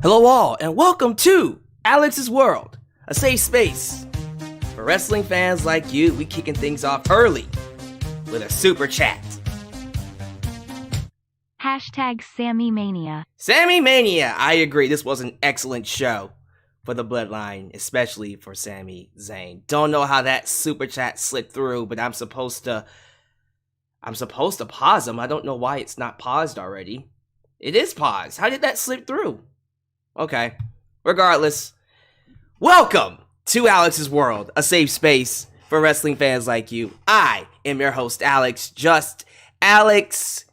Hello all, and welcome to Alyx's World, a safe space for wrestling fans like you. We kicking things off early with a super chat. Hashtag Sami Mania. Sami Mania! I agree, this was an excellent show for the Bloodline, especially for Sami Zayn. Don't know how that super chat slipped through, but I'm supposed to pause them. I don't know why it's not paused already. It is paused. How did that slip through? Okay. Regardless, welcome to Alyx's World, a safe space for wrestling fans like you. I am your host, Alyx. Just Alyx.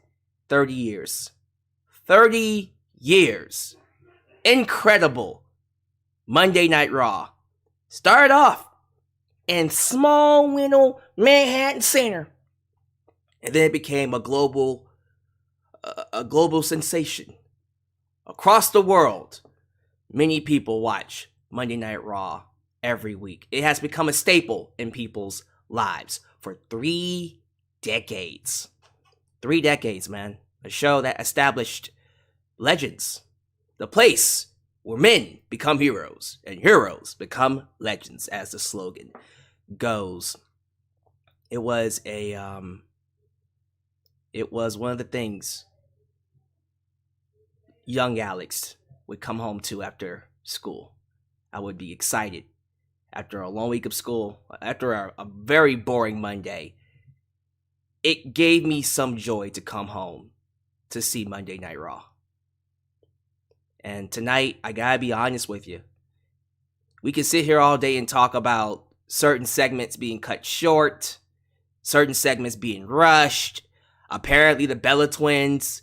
30 years. 30 years. Incredible. Monday Night Raw. Started off in small little Manhattan Center. And then it became a global sensation. Across the world, many people watch Monday Night Raw every week. It has become a staple in people's lives for 3 decades. 3 decades, man. A show that established legends. The place where men become heroes and heroes become legends, as the slogan goes. It was one of the things young Alyx would come home to after school. I would be excited after a long week of school, after a very boring Monday. It gave me some joy to come home to see Monday Night Raw. And tonight, I gotta be honest with you. We can sit here all day and talk about certain segments being cut short, certain segments being rushed. Apparently, the Bella Twins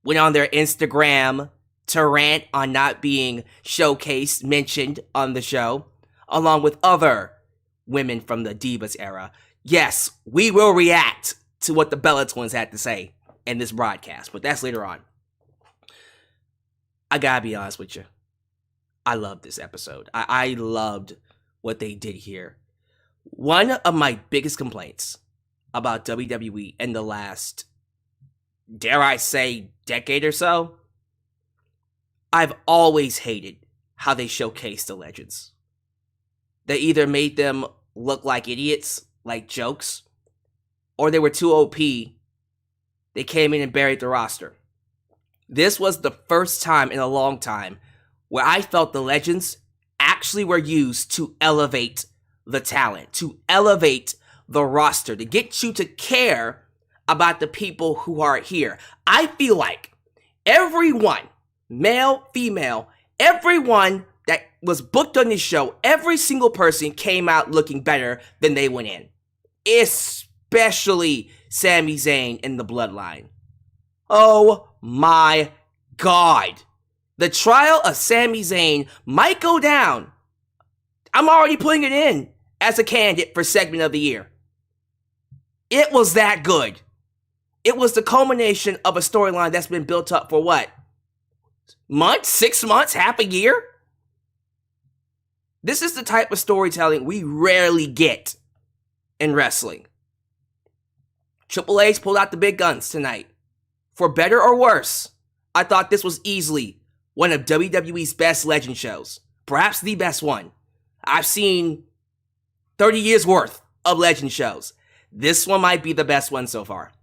went on their Instagram to rant on not being showcased, mentioned on the show, along with other women from the Divas era. Yes, we will react to what the Bella Twins had to say in this broadcast, but that's later on. I gotta be honest with you. I loved this episode. I loved what they did here. One of my biggest complaints about WWE in the last, dare I say, decade or so, I've always hated how they showcased the legends. They either made them look like idiots, like jokes, or they were too OP. They came in and buried the roster. This was the first time in a long time where I felt the legends actually were used to elevate the talent, to elevate the roster, to get you to care about the people who are here. I feel like everyone, male, female, everyone that was booked on this show, every single person came out looking better than they went in. Especially Sami Zayn in the Bloodline. Oh my God. The trial of Sami Zayn might go down. I'm already putting it in as a candidate for segment of the year. It was that good. It was the culmination of a storyline that's been built up for what? Months? 6 months? Half a year? This is the type of storytelling we rarely get in wrestling. Triple H pulled out the big guns tonight. For better or worse, I thought this was easily one of WWE's best legend shows. Perhaps the best one. I've seen 30 years worth of legend shows. This one might be the best one so far.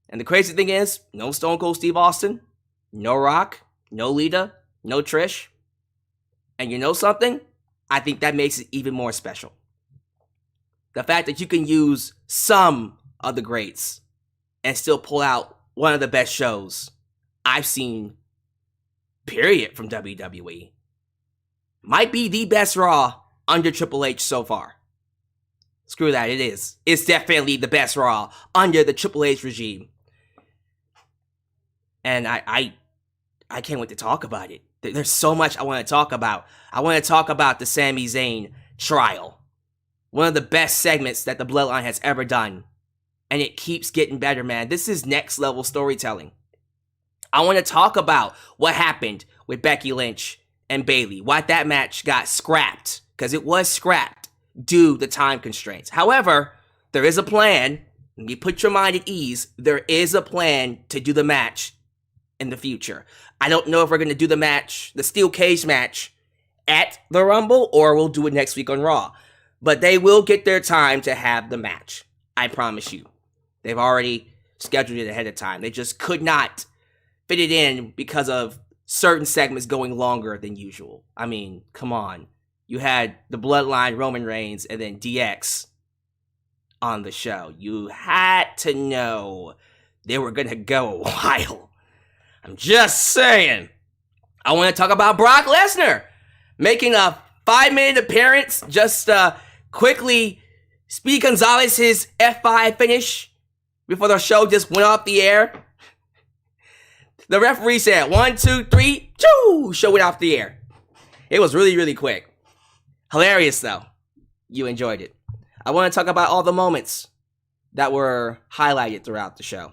And the crazy thing is, no Stone Cold Steve Austin, no Rock, no Lita, no Trish. And you know something? I think that makes it even more special. The fact that you can use some of the greats and still pull out one of the best shows I've seen, period, from WWE. Might be the best Raw under Triple H so far. Screw that, it is. It's definitely the best Raw under the Triple H regime. And I can't wait to talk about it. There's so much I want to talk about. I want to talk about the Sami Zayn trial. One of the best segments that the Bloodline has ever done. And it keeps getting better, man. This is next level storytelling. I want to talk about what happened with Becky Lynch and Bayley. Why that match got scrapped. Because it was scrapped due to time constraints. However, there is a plan. You put your mind at ease. There is a plan to do the match in the future. I don't know if we're going to do the steel cage match at the Rumble, or we'll do it next week on Raw. But they will get their time to have the match. I promise you. They've already scheduled it ahead of time. They just could not fit it in because of certain segments going longer than usual. I mean, come on. You had the Bloodline, Roman Reigns, and then DX on the show. You had to know they were going to go a while. I'm just saying. I want to talk about Brock Lesnar making a 5-minute appearance. Just quickly, Speedy Gonzalez, his F5 finish before the show just went off the air. The referee said 1, 2, 3, choo! Show went off the air. It was really, really quick. Hilarious, though. You enjoyed it. I want to talk about all the moments that were highlighted throughout the show.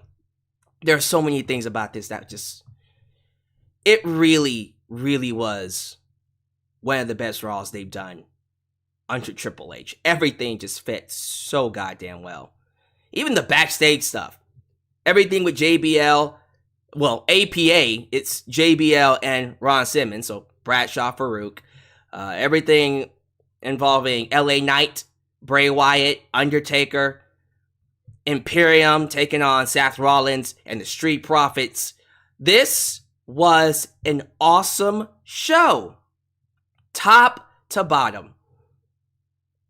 There are so many things about this that just... It really, really was one of the best Raws they've done under Triple H. Everything just fit so goddamn well. Even the backstage stuff. Everything with JBL... Well, APA, it's JBL and Ron Simmons, so Bradshaw, Farouk. Everything involving LA Knight, Bray Wyatt, Undertaker, Imperium taking on Seth Rollins and the Street Profits. This was an awesome show. Top to bottom.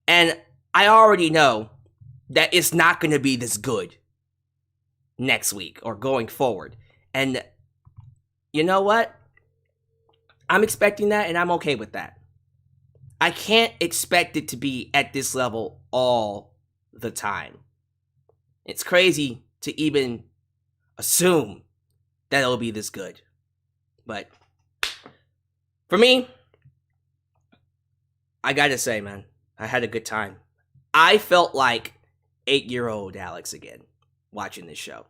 And I already know that it's not going to be this good next week or going forward. And you know what? I'm expecting that, and I'm okay with that. I can't expect it to be at this level all the time. It's crazy to even assume that it'll be this good. But for me, I gotta say, man, I had a good time. I felt like 8-year-old Alyx again watching this show.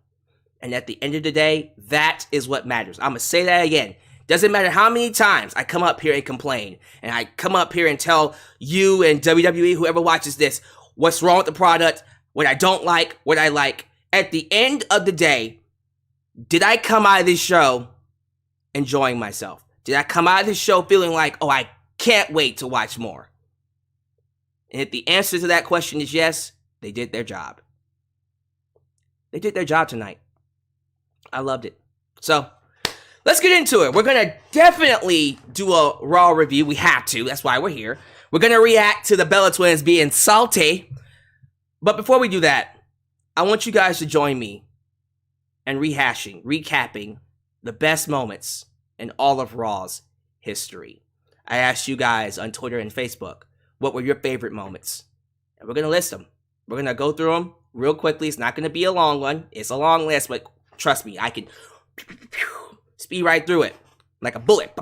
And at the end of the day, that is what matters. I'm going to say that again. Doesn't matter how many times I come up here and complain. And I come up here and tell you and WWE, whoever watches this, what's wrong with the product, what I don't like, what I like. At the end of the day, did I come out of this show enjoying myself? Did I come out of this show feeling like, oh, I can't wait to watch more? And if the answer to that question is yes, they did their job. They did their job tonight. I loved it. So, let's get into it. We're going to definitely do a Raw review. We have to. That's why we're here. We're going to react to the Bella Twins being salty. But before we do that, I want you guys to join me in recapping the best moments in all of Raw's history. I asked you guys on Twitter and Facebook, what were your favorite moments? And we're going to list them. We're going to go through them real quickly. It's not going to be a long one. It's a long list, but trust me, I can speed right through it like a bullet.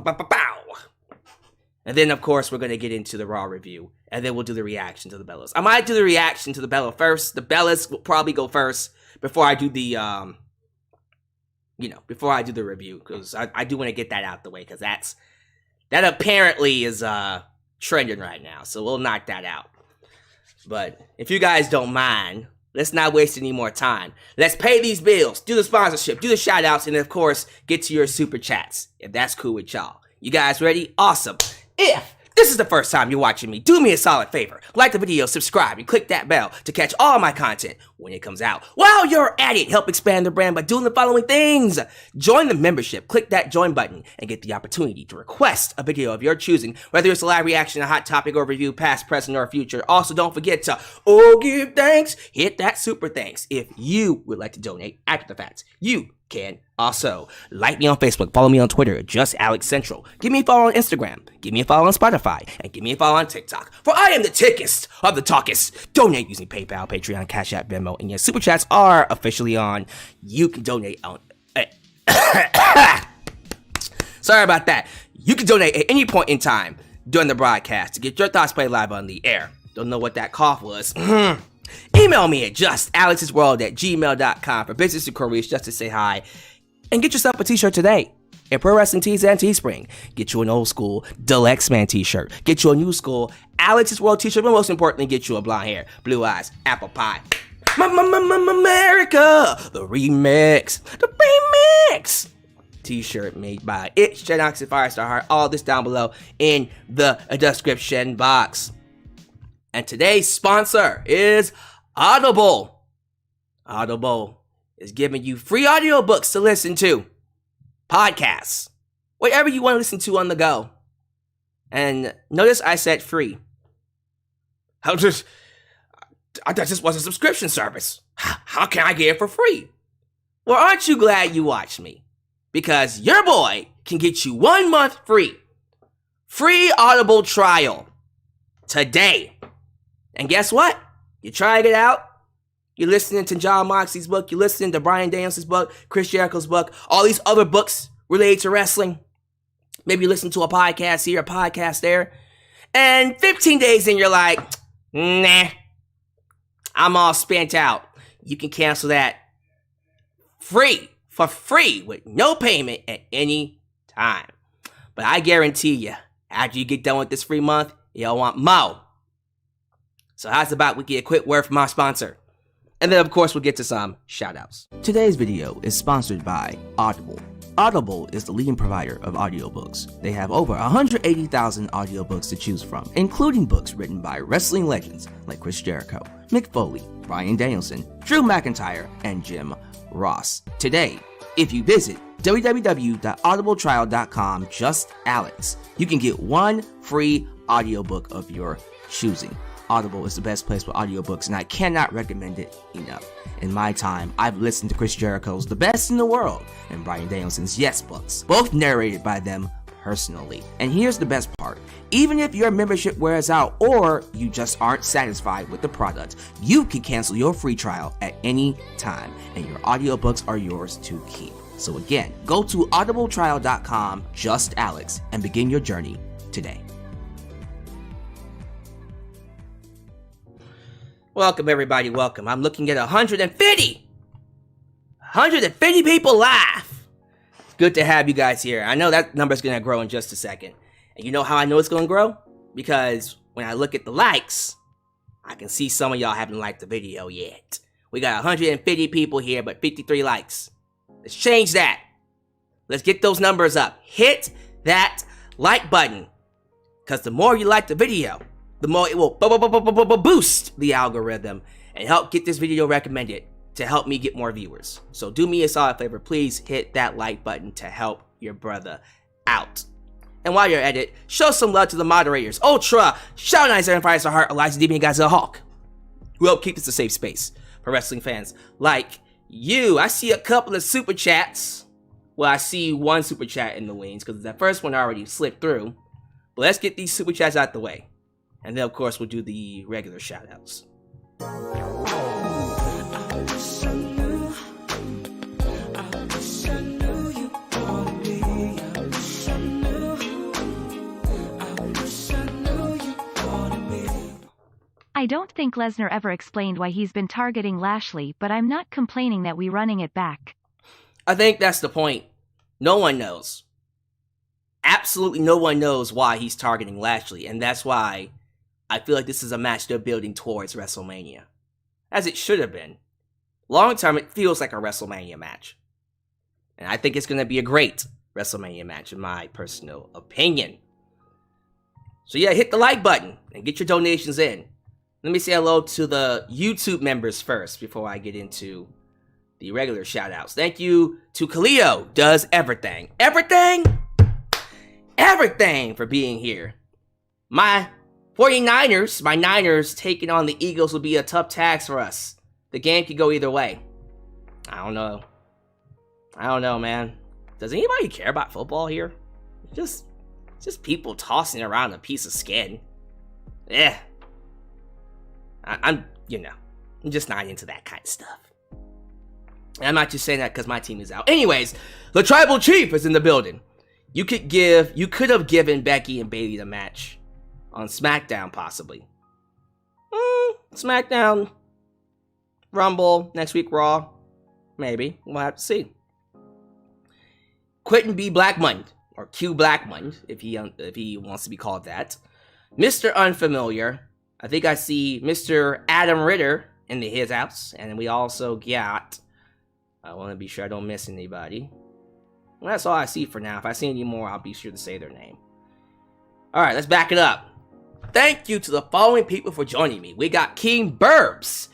And then, of course, we're going to get into the Raw review. And then we'll do the reaction to the Bellas. I might do the reaction to the Bella first. The Bellas will probably go first before I do the, before I do the review. Because I do want to get that out the way. Because that apparently is trending right now. So we'll knock that out. But if you guys don't mind, let's not waste any more time. Let's pay these bills, do the sponsorship, do the shout outs, and of course, get to your super chats, if that's cool with y'all. You guys ready? Awesome. If this is the first time you're watching me, do me a solid favor. Like the video, subscribe, and click that bell to catch all my content when it comes out. While you're at it, help expand the brand by doing the following things. Join the membership, click that join button, and get the opportunity to request a video of your choosing, whether it's a live reaction, a hot topic, or review, past, present, or future. Also, don't forget to, give thanks, hit that super thanks. If you would like to donate after the fact, you can also like me on Facebook, follow me on Twitter, just Alyx Central. Give me a follow on Instagram, give me a follow on Spotify, and give me a follow on TikTok. For I am the tickest of the talkest. Donate using PayPal, Patreon, Cash App, Venmo, and your super chats are officially on. You can donate on. Sorry about that. You can donate at any point in time during the broadcast to get your thoughts played live on the air. Don't know what that cough was. Email me at justalyxsworld@gmail.com for business inquiries, just to say hi. And get yourself a t-shirt today at Pro Wrestling Tees and Teespring. Get you an old school Deluxe Man t-shirt. Get you a new school Alex's World t-shirt. But most importantly, get you a blonde hair, blue eyes, apple pie. America! The remix! t-shirt made by It's Genox and Firestar Heart. All this down below in the description box. And today's sponsor is Audible. Audible is giving you free audiobooks to listen to, podcasts, whatever you want to listen to on the go. And notice I said free. I thought this was a subscription service. How can I get it for free? Well, aren't you glad you watched me? Because your boy can get you 1 month free. Free Audible trial today. And guess what? You're trying it out. You're listening to John Moxley's book. You're listening to Bryan Danielson's book, Chris Jericho's book, all these other books related to wrestling. Maybe you listen to a podcast here, a podcast there. And 15 days in, you're like, nah, I'm all spent out. You can cancel that for free with no payment at any time. But I guarantee you, after you get done with this free month, you'll want more. So how's about we get a quick word from our sponsor? And then of course we'll get to some shoutouts. Today's video is sponsored by Audible. Audible is the leading provider of audiobooks. They have over 180,000 audiobooks to choose from, including books written by wrestling legends like Chris Jericho, Mick Foley, Bryan Danielson, Drew McIntyre, and Jim Ross. Today, if you visit www.audibletrial.com, just Alyx, you can get 1 free audiobook of your choosing. Audible is the best place for audiobooks, and I cannot recommend it enough. In my time, I've listened to Chris Jericho's The Best in the World and Bryan Danielson's Yes books, both narrated by them personally. And here's the best part. Even if your membership wears out or you just aren't satisfied with the product, you can cancel your free trial at any time, and your audiobooks are yours to keep. So again, go to audibletrial.com, just Alyx, and begin your journey today. Welcome, everybody. Welcome. I'm looking at 150 people live. Good to have you guys here. I know that number's going to grow in just a second. And you know how I know it's going to grow? Because when I look at the likes, I can see some of y'all haven't liked the video yet. We got 150 people here, but 53 likes. Let's change that. Let's get those numbers up. Hit that like button. Because the more you like the video, the more it will boost the algorithm and help get this video recommended to help me get more viewers. So do me a solid favor, please hit that like button to help your brother out. And while you're at it, show some love to the moderators. Ultra, Shout Out and Firestar Heart, Elijah DB, and Godzilla Hawk, who help keep this a safe space for wrestling fans like you. I see a couple of super chats. Well, I see one super chat in the wings because that first one already slipped through. But let's get these super chats out the way. And then, of course, we'll do the regular shout-outs. I don't think Lesnar ever explained why he's been targeting Lashley, but I'm not complaining that we running it back. I think that's the point. No one knows. Absolutely no one knows why he's targeting Lashley, and that's why I feel like this is a match they're building towards WrestleMania. As it should have been. Long term, it feels like a WrestleMania match. And I think it's going to be a great WrestleMania match, in my personal opinion. So yeah, hit the like button and get your donations in. Let me say hello to the YouTube members first before I get into the regular shoutouts. Thank you to Kaleo Does Everything. Everything for being here. My 49ers, my Niners taking on the Eagles will be a tough task for us. The game could go either way. I don't know, man. Does anybody care about football here? Just people tossing around a piece of skin. I'm just not into that kind of stuff. And I'm not just saying that because my team is out. Anyways, the Tribal Chief is in the building. You could have given Becky and Bayley the match on SmackDown, possibly. SmackDown, Rumble, next week Raw, maybe. We'll have to see. Quentin B. Blackmon, or Q Blackmon, if he wants to be called that. Mr. Unfamiliar. I think I see Mr. Adam Ritter in his house, and we also got. I want to be sure I don't miss anybody. Well, that's all I see for now. If I see any more, I'll be sure to say their name. Alright, let's back it up. Thank you to the following people for joining me. We got King Burbs,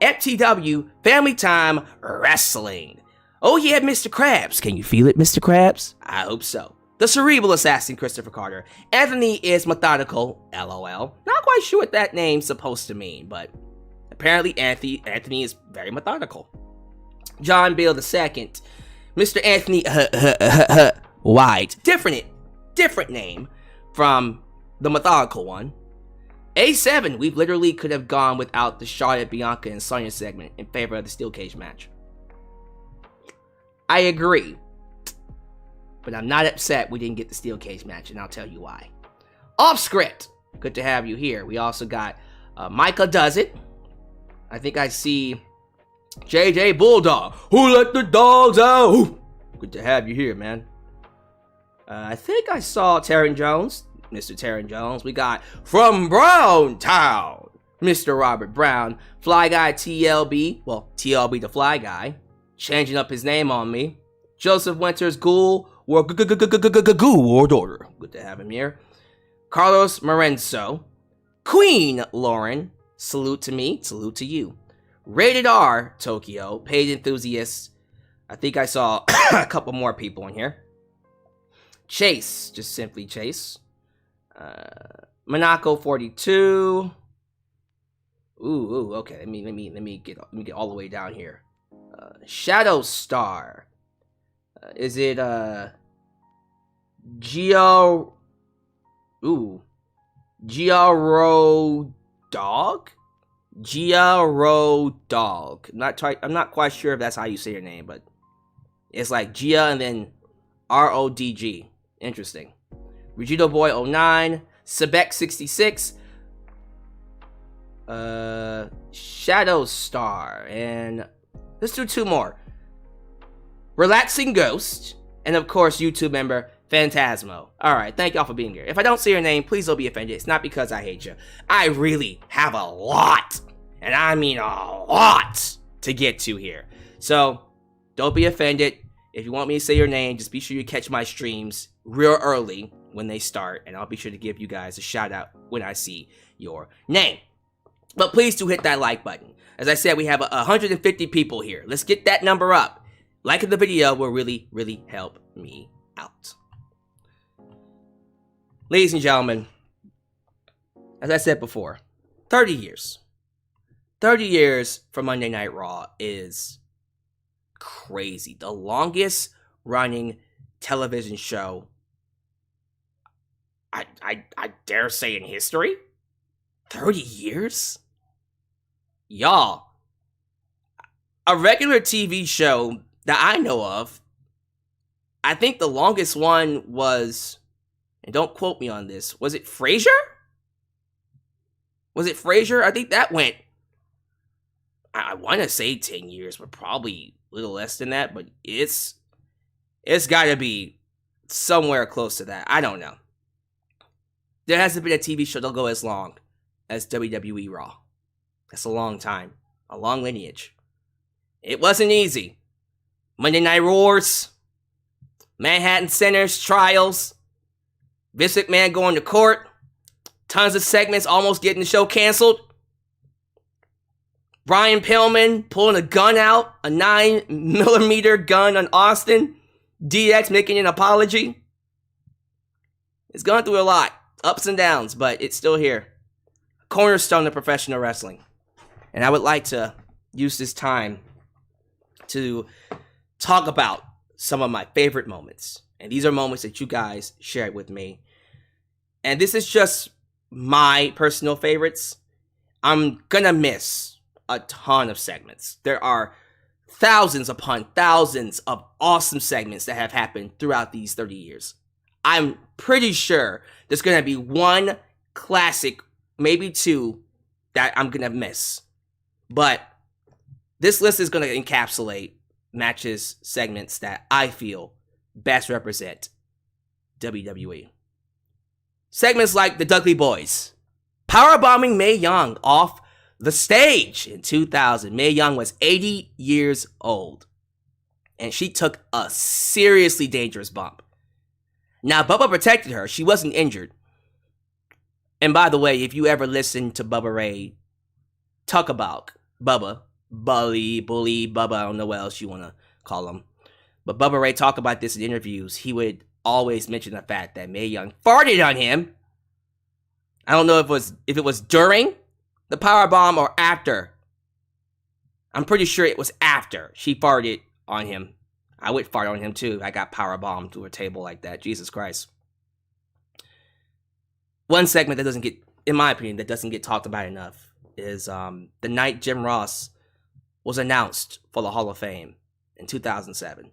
FTW, Family Time Wrestling. Oh yeah, Mr. Krabs. Can you feel it, Mr. Krabs? I hope so. The Cerebral Assassin, Christopher Carter. Anthony is Methodical, LOL. Not quite sure what that name's supposed to mean, but apparently Anthony is very methodical. John Bill II, Mr. Anthony White. Different name from the methodical one. A7, we literally could have gone without the Charlotte, Bianca, and Sonya segment in favor of the steel cage match. I agree. But I'm not upset we didn't get the steel cage match, and I'll tell you why. Off script, good to have you here. We also got Micah Does It. I think I see JJ Bulldog. Who let the dogs out? Ooh, good to have you here, man. I think I saw Taryn Jones, Mr. Taryn Jones. We got from Brown Town, Mr. Robert Brown. Fly Guy TLB, well, TLB the Fly Guy, changing up his name on me. Joseph Winters Ghoul, Ward Order. Good to have him here. Carlos Morenzo. Queen Lauren. Salute to me. Salute to you. Rated R Tokyo. Paid Enthusiasts. I think I saw a couple more people in here. Chase. Just simply Chase. Monaco 42. Ooh, okay. Let me get all the way down here. Shadow Star. Is it Giaro Dog? Giaro Dog. I'm not quite sure if that's how you say your name, but it's like Gia and then RODG. Interesting. Regito Boy 09, Sebek 66, Shadow Star, and let's do two more. Relaxing Ghost, and of course, YouTube member Phantasmo. Alright, thank y'all for being here. If I don't say your name, please don't be offended. It's not because I hate you. I really have a lot, and I mean a lot, to get to here. So, don't be offended. If you want me to say your name, just be sure you catch my streams real early when they start, and I'll be sure to give you guys a shout out when I see your name. But please do hit that like button. As I said, we have 150 people here. Let's get that number up. Liking the video will really, really help me out. Ladies and gentlemen, as I said before, 30 years. 30 years for Monday Night Raw is crazy. The longest running television show, I dare say, in history. 30 years? Y'all, a regular TV show that I know of, I think the longest one was, and don't quote me on this, was it Frasier? Was it Frasier? I think that went, I want to say 10 years, but probably a little less than that, but it's got to be somewhere close to that. I don't know. There hasn't been a TV show that'll go as long as WWE RAW. That's a long time. A long lineage. It wasn't easy. Monday Night Wars, Manhattan Center's trials, Vince McMahon going to court, tons of segments almost getting the show canceled, Brian Pillman pulling a gun out, a 9mm gun on Austin, DX making an apology. It's gone through a lot, ups and downs, but it's still here. Cornerstone of professional wrestling. And I would like to use this time to talk about some of my favorite moments. And these are moments that you guys shared with me. And this is just my personal favorites. I'm gonna miss a ton of segments. There are thousands upon thousands of awesome segments that have happened throughout these 30 years. I'm pretty sure there's gonna be one classic, maybe two, that I'm gonna miss. But this list is gonna encapsulate matches, segments that I feel best represent WWE. Segments like the Dudley Boys, powerbombing Mae Young off the stage in 2000. Mae Young was 80 years old. and she took a seriously dangerous bump. Now, Bubba protected her. She wasn't injured. And by the way, if you ever listen to Bubba Ray talk about Bubba, bully, Bubba, I don't know what else you want to call him, but Bubba Ray talk about this in interviews, he would always mention the fact that Mae Young farted on him. I don't know if it was during the powerbomb or after. I'm pretty sure it was after she farted on him. I would fart on him too. I got powerbombed to a table like that. Jesus Christ. One segment that doesn't get, in my opinion, that doesn't get talked about enough is the night Jim Ross was announced for the Hall of Fame in 2007.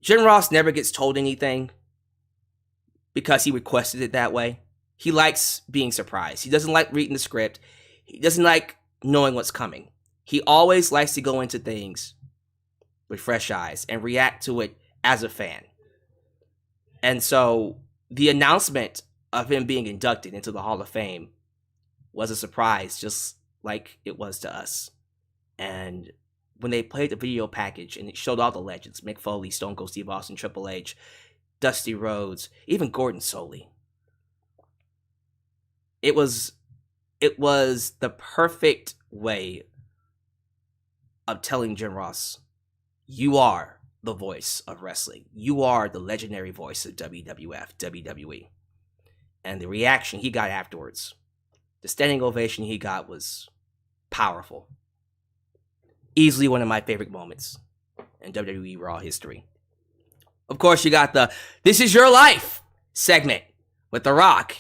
Jim Ross never gets told anything because he requested it that way. He likes being surprised. He doesn't like reading the script. He doesn't like knowing what's coming. He always likes to go into things with fresh eyes and react to it as a fan. And so the announcement of him being inducted into the Hall of Fame was a surprise, just like it was to us. And when they played the video package and it showed all the legends, Mick Foley, Stone Cold Steve Austin, Triple H, Dusty Rhodes, even Gordon Solie, it was the perfect way of telling Jim Ross, you are the voice of wrestling. You are the legendary voice of WWF, WWE. And the reaction he got afterwards, the standing ovation he got, was powerful. Easily one of my favorite moments in WWE RAW history. Of course, you got the This Is Your Life segment with The Rock,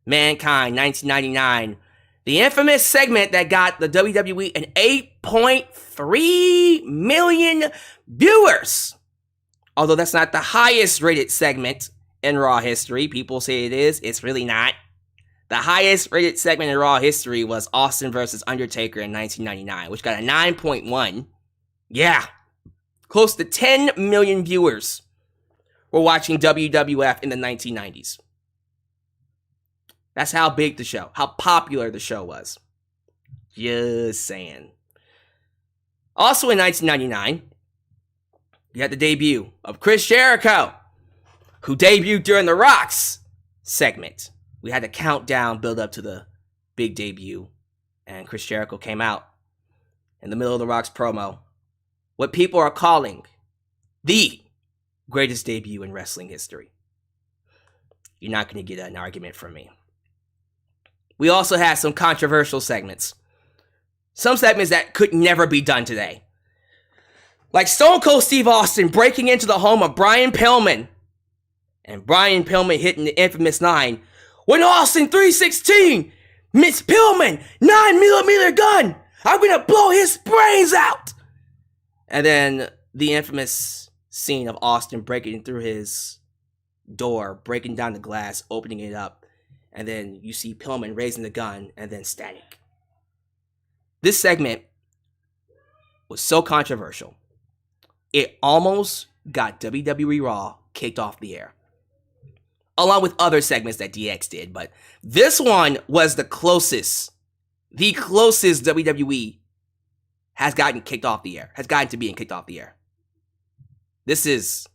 Mankind, 1999. The infamous segment that got the WWE an 8.3 million viewers. Although that's not the highest rated segment in Raw history. People say it is. It's really not. The highest rated segment in Raw history was Austin versus Undertaker in 1999, which got a 9.1. Yeah. Close to 10 million viewers were watching WWF in the 1990s. That's how big the show, how popular the show was. Just saying. Also in 1999, you had the debut of Chris Jericho, who debuted during the Rock's segment. We had the countdown build up to the big debut, and Chris Jericho came out in the middle of the Rock's promo. What people are calling the greatest debut in wrestling history. You're not going to get an argument from me. We also had some controversial segments. Some segments that could never be done today. Like Stone Cold Steve Austin breaking into the home of Brian Pillman. And Brian Pillman hitting the infamous line, "When Austin 316 Miss Pillman 9mm gun, I'm gonna blow his brains out." And then the infamous scene of Austin breaking through his door, breaking down the glass, opening it up. And then you see Pillman raising the gun, and then static. This segment was so controversial, it almost got WWE RAW kicked off the air. Along with other segments that DX did, but this one was the closest WWE has gotten kicked off the air, has gotten to being kicked off the air. This is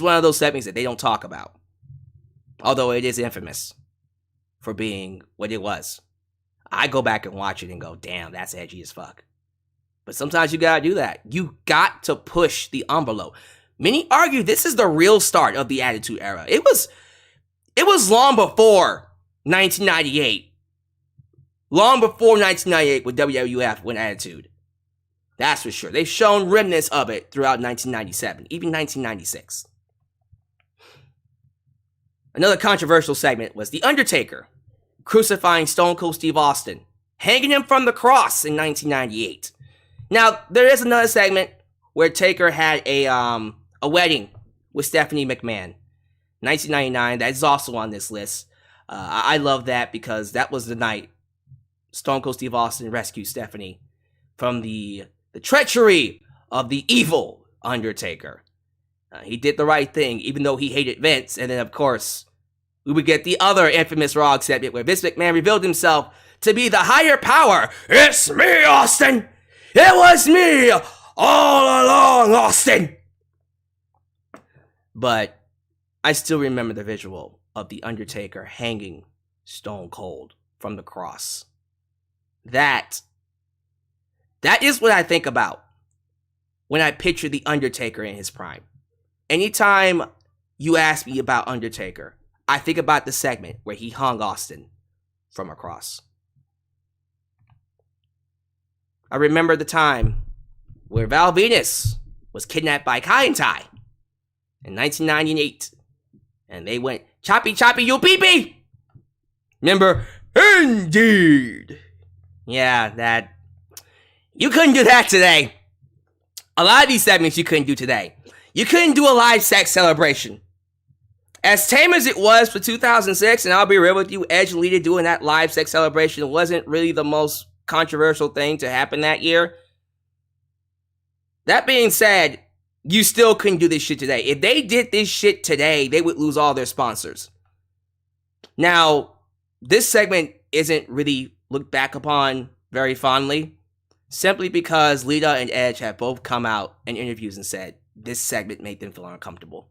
one of those segments that they don't talk about, although it is infamous for being what it was. I go back and watch it and go, damn, that's edgy as fuck. But sometimes you gotta do that. You got to push the envelope. Many argue this is the real start of the Attitude Era. It was long before 1998. Long before 1998 with WWF when Attitude. That's for sure. They've shown remnants of it throughout 1997, even 1996. Another controversial segment was The Undertaker crucifying Stone Cold Steve Austin, hanging him from the cross in 1998. Now, there is another segment where Taker had a wedding with Stephanie McMahon. 1999, that is also on this list. I love that because that was the night Stone Cold Steve Austin rescued Stephanie from the treachery of the evil Undertaker. He did the right thing, even though he hated Vince. And then, of course, we would get the other infamous Raw segment where Vince McMahon revealed himself to be the higher power. "It's me, Austin! It was me all along, Austin. But I still remember the visual of The Undertaker hanging stone cold from the cross. That is what I think about when I picture The Undertaker in his prime. Anytime you ask me about Undertaker, I think about the segment where he hung Austin from a cross. I remember the time where Val Venus was kidnapped by Kai and Tai in 1998. And they went, choppy, choppy, you pee-pee! Remember? Indeed! Yeah, that... You couldn't do that today. A lot of these segments you couldn't do today. You couldn't do a live sex celebration. As tame as it was for 2006, and I'll be real with you, Edge and Lita doing that live sex celebration wasn't really the most controversial thing to happen that year. That being said, you still couldn't do this shit today. If they did this shit today, they would lose all their sponsors. Now, this segment isn't really looked back upon very fondly, simply because Lita and Edge have both come out in interviews and said this segment made them feel uncomfortable.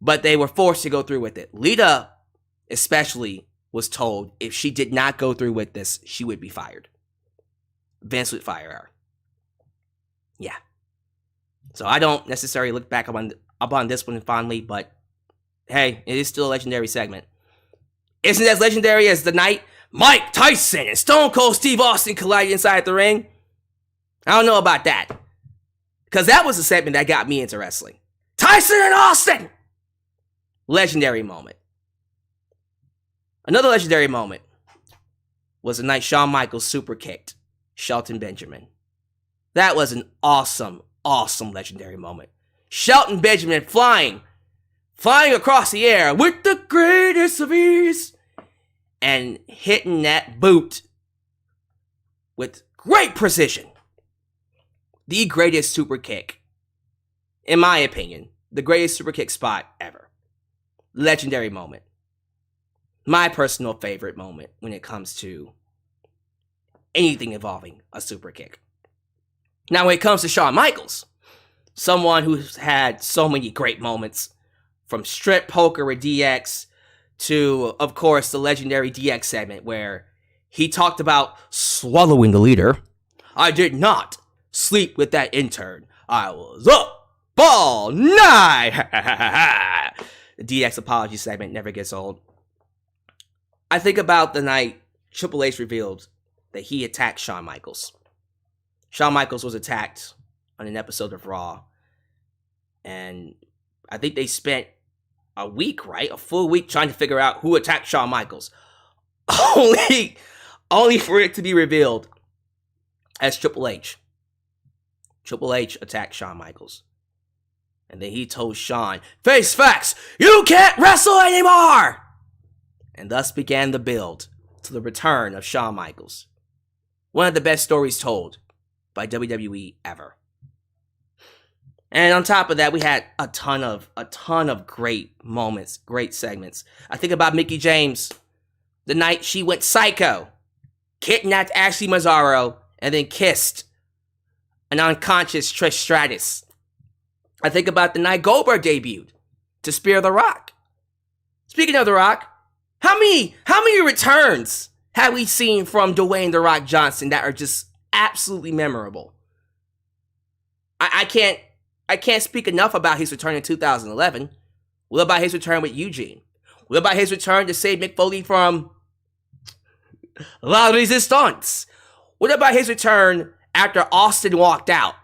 But they were forced to go through with it. Lita, especially, was told if she did not go through with this, she would be fired. Vince would fire her. Yeah. So I don't necessarily look back upon this one fondly, but hey, it is still a legendary segment. Isn't it as legendary as the night Mike Tyson and Stone Cold Steve Austin collided inside the ring? I don't know about that. Because that was the segment that got me into wrestling. Tyson and Austin! Legendary moment. Another legendary moment was the night Shawn Michaels super kicked Shelton Benjamin. That was an awesome legendary moment. Shelton Benjamin flying across the air with the greatest of ease and hitting that boot with great precision. The greatest super kick, in my opinion, the greatest super kick spot ever. Legendary moment. My personal favorite moment when it comes to anything involving a super kick. Now, when it comes to Shawn Michaels, someone who's had so many great moments, from strip poker with DX to, of course, the legendary DX segment where he talked about swallowing the leader. I did not sleep with that intern. I was up all night. The DX apology segment never gets old. I think about the night Triple H revealed that he attacked Shawn Michaels. Shawn Michaels was attacked on an episode of Raw. And I think they spent a week, right? A full week trying to figure out who attacked Shawn Michaels. Only for it to be revealed as Triple H. Triple H attacked Shawn Michaels. And then he told Shawn, face facts, you can't wrestle anymore! And thus began the build to the return of Shawn Michaels. One of the best stories told by WWE ever. And on top of that, we had a ton of great moments, great segments. I think about Mickie James, the night she went psycho, kidnapped Ashley Mazzaro, and then kissed an unconscious Trish Stratus. I think about the night Goldberg debuted to spear The Rock. Speaking of The Rock, how many returns have we seen from Dwayne The Rock Johnson that are just absolutely memorable? I can't speak enough about his return in 2011. What about his return with Eugene? What about his return to save Mick Foley from La Resistance? What about his return after Austin walked out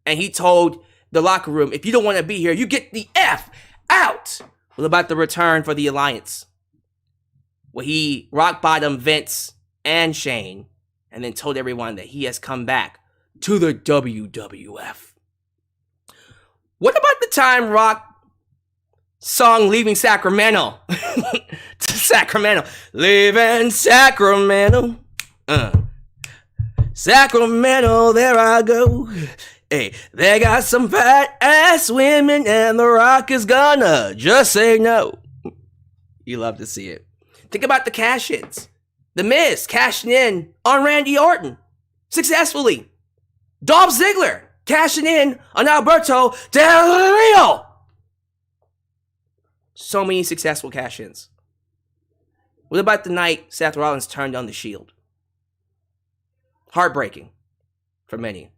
and he told the locker room, if you don't want to be here, you get the F out? What about the return for the Alliance, where he rock bottomed Vince and Shane and then told everyone that he has come back to the WWF? What about the time Rock song Leaving Sacramento? To Sacramento. Leaving Sacramento. Sacramento, there I go. Hey, they got some fat ass women and The Rock is gonna just say no. You love to see it. Think about the cash-ins. The Miz cashing in on Randy Orton successfully. Dolph Ziggler cashing in on Alberto Del Rio. So many successful cash-ins. What about the night Seth Rollins turned on the Shield? Heartbreaking for many.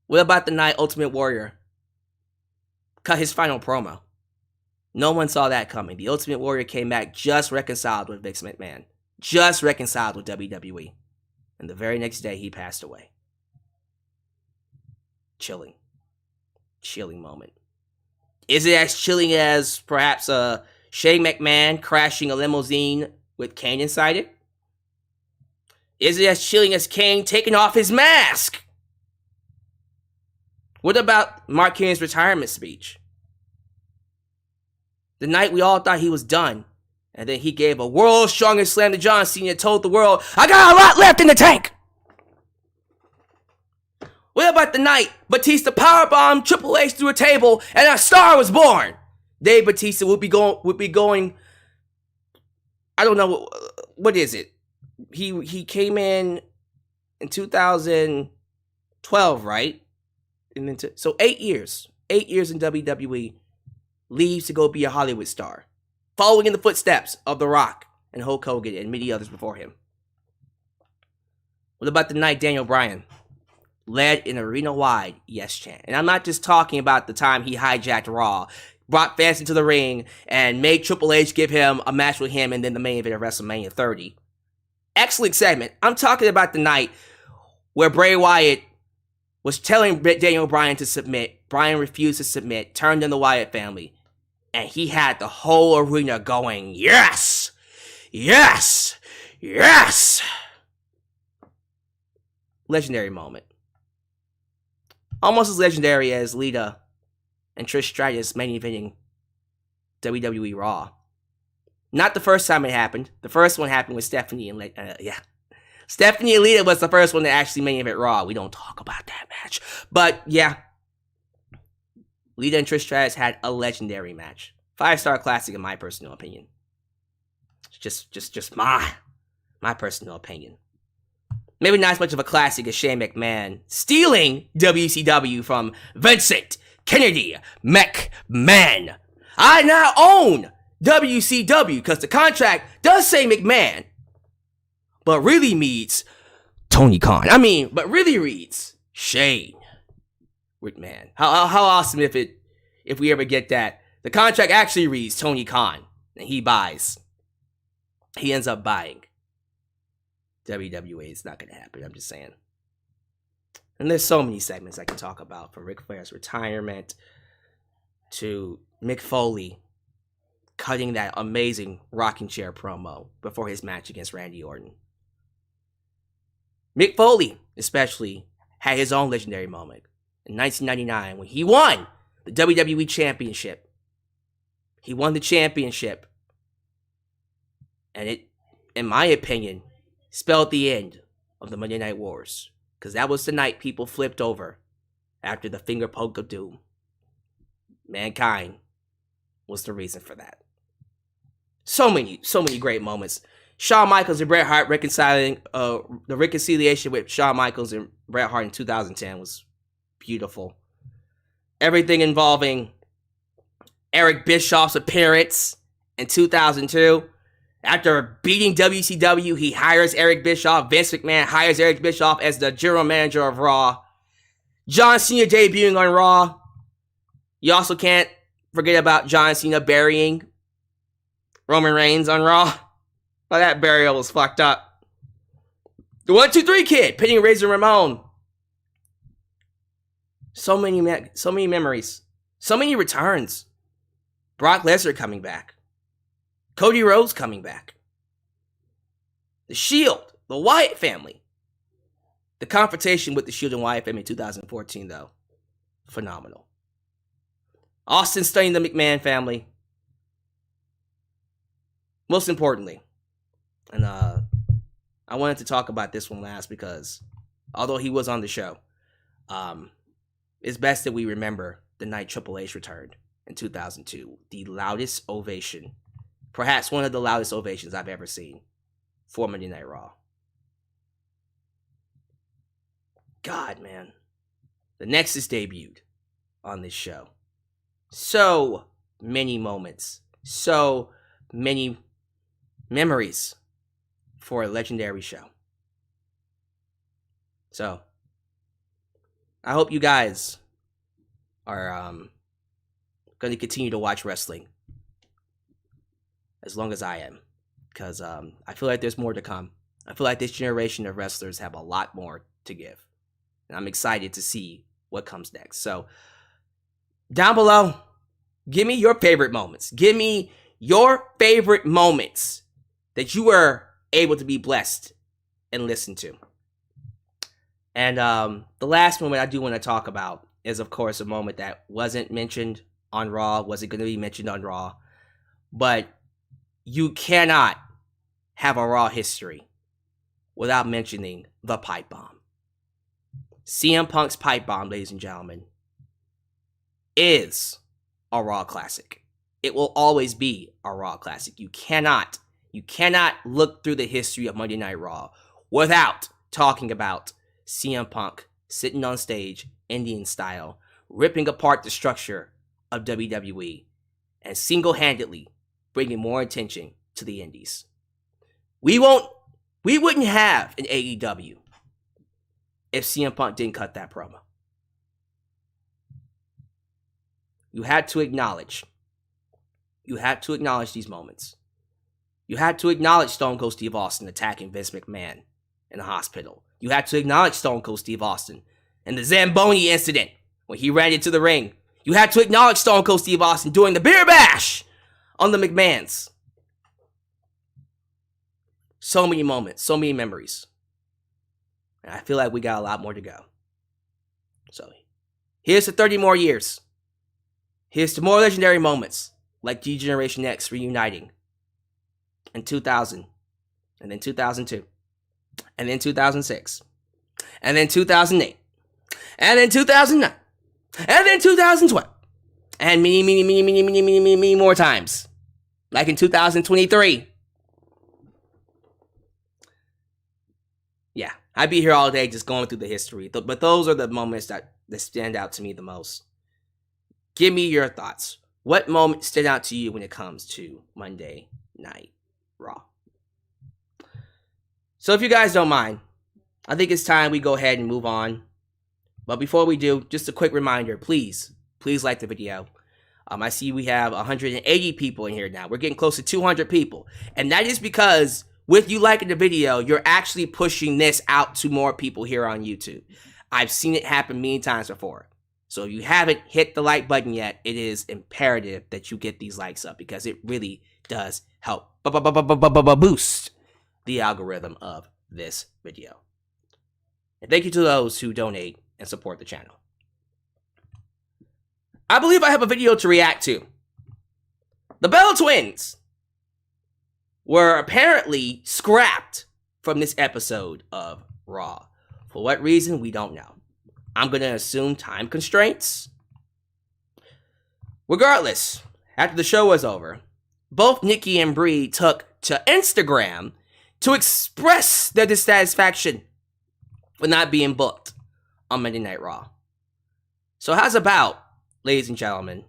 What about the night Ultimate Warrior cut his final promo? No one saw that coming. The Ultimate Warrior came back just reconciled with Vince McMahon. Just reconciled with WWE. And the very next day, he passed away. Chilling. Chilling moment. Is it as chilling as perhaps Shane McMahon crashing a limousine with Kane inside it? Is it as chilling as Kane taking off his mask? What about Mark Henry's retirement speech? The night we all thought he was done, and then he gave a world's strongest slam to John Cena and told the world, I got a lot left in the tank. What about the night Batista powerbombed Triple H through a table and a star was born? Dave Batista would be going. I don't know, what is it? He came in 2012, right? And then so 8 years. 8 years in WWE. Leaves to go be a Hollywood star. Following in the footsteps of The Rock and Hulk Hogan and many others before him. What about the night Daniel Bryan led an arena-wide yes chant? And I'm not just talking about the time he hijacked Raw, brought fans into the ring, and made Triple H give him a match with him and then the main event of WrestleMania 30. Excellent segment. I'm talking about the night where Bray Wyatt was telling Daniel Bryan to submit. Bryan refused to submit, turned on the Wyatt family, and he had the whole arena going, yes! Yes! Yes! Legendary moment. Almost as legendary as Lita and Trish Stratus main eventing WWE RAW. Not the first time it happened. The first one happened with Stephanie and Stephanie and Lita was the first one to actually main event Raw. We don't talk about that match. But yeah, Lita and Trish Stratus had a legendary match. 5-star classic in my personal opinion. Just my personal opinion. Maybe not as much of a classic as Shane McMahon stealing WCW from Vincent Kennedy McMahon. I now own WCW because the contract does say McMahon, but really means Tony Khan. But really reads Shane McMahon. How awesome if we ever get that. The contract actually reads Tony Khan, and he ends up buying WWE. It's not going to happen. I'm just saying. And there's so many segments I can talk about, from Ric Flair's retirement to Mick Foley cutting that amazing rocking chair promo before his match against Randy Orton. Mick Foley, especially, had his own legendary moment in 1999 when he won the WWE Championship. He won the championship, and it, in my opinion, spelled the end of the Monday Night Wars, because that was the night people flipped over after the finger poke of doom. Mankind was the reason for that. So many great moments. Shawn Michaels and Bret Hart reconciling, the reconciliation with Shawn Michaels and Bret Hart in 2010 was beautiful. Everything involving Eric Bischoff's appearance in 2002. After beating WCW, he hires Eric Bischoff. Vince McMahon hires Eric Bischoff as the general manager of Raw. John Cena debuting on Raw. You also can't forget about John Cena burying Roman Reigns on Raw. Well, that burial was fucked up. The 1-2-3 Kid pinning Razor Ramon. So many memories. So many returns. Brock Lesnar coming back. Cody Rhodes coming back. The Shield. The Wyatt family. The confrontation with the Shield and Wyatt family in 2014, though. Phenomenal. Austin stunning the McMahon family. Most importantly, and I wanted to talk about this one last because although he was on the show, it's best that we remember the night Triple H returned in 2002. The loudest ovation, perhaps one of the loudest ovations I've ever seen for Monday Night Raw. God, man. The Nexus debuted on this show. So many moments. So many memories for a legendary show. So, I hope you guys are going to continue to watch wrestling as long as I am. Because I feel like there's more to come. I feel like this generation of wrestlers have a lot more to give. And I'm excited to see what comes next. So, down below, give me your favorite moments. Give me your favorite moments that you were able to be blessed and listen to. And the last moment I do want to talk about is, of course, a moment that wasn't mentioned on Raw, wasn't going to be mentioned on Raw. But you cannot have a Raw history without mentioning the pipe bomb. CM Punk's pipe bomb, ladies and gentlemen, is a Raw classic. It will always be a Raw classic. You cannot look through the history of Monday Night Raw without talking about CM Punk sitting on stage, Indian style, ripping apart the structure of WWE and single-handedly bringing more attention to the indies. We wouldn't have an AEW if CM Punk didn't cut that promo. You had to acknowledge these moments. You had to acknowledge Stone Cold Steve Austin attacking Vince McMahon in the hospital. You had to acknowledge Stone Cold Steve Austin and the Zamboni incident when he ran into the ring. You had to acknowledge Stone Cold Steve Austin doing the beer bash on the McMahons. So many moments, so many memories. And I feel like we got a lot more to go. So, here's to 30 more years. Here's to more legendary moments, like G-Generation X reuniting in 2000, and then 2002, and then 2006, and then 2008, and then 2009, and then 2012, and many more times, like in 2023. Yeah, I'd be here all day just going through the history, but those are the moments that stand out to me the most. Give me your thoughts. What moment stood out to you when it comes to Monday Night Raw? So if you guys don't mind, I think it's time we go ahead and move on. But before we do, just a quick reminder, please like the video. I see we have 180 people in here now. We're getting close to 200 people. And that is because with you liking the video, you're actually pushing this out to more people here on YouTube. I've seen it happen many times before. So if you haven't hit the like button yet, it is imperative that you get these likes up because it really does help boost the algorithm of this video. And thank you to those who donate and support the channel. I believe I have a video to react to. The Bella Twins were apparently scrapped from this episode of Raw. For what reason, we don't know. I'm going to assume time constraints. Regardless, after the show was over, both Nikki and Brie took to Instagram to express their dissatisfaction for not being booked on Monday Night Raw. So how's about, ladies and gentlemen,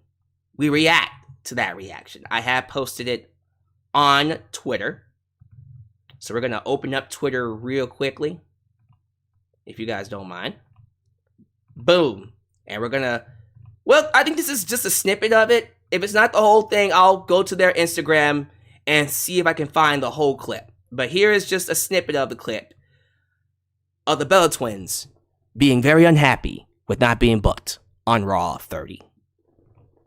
we react to that reaction? I have posted it on Twitter. So we're going to open up Twitter real quickly, if you guys don't mind. Boom. And we're going to, well, I think this is just a snippet of it. If it's not the whole thing, I'll go to their Instagram and see if I can find the whole clip. But here is just a snippet of the clip of the Bella Twins being very unhappy with not being booked on Raw 30.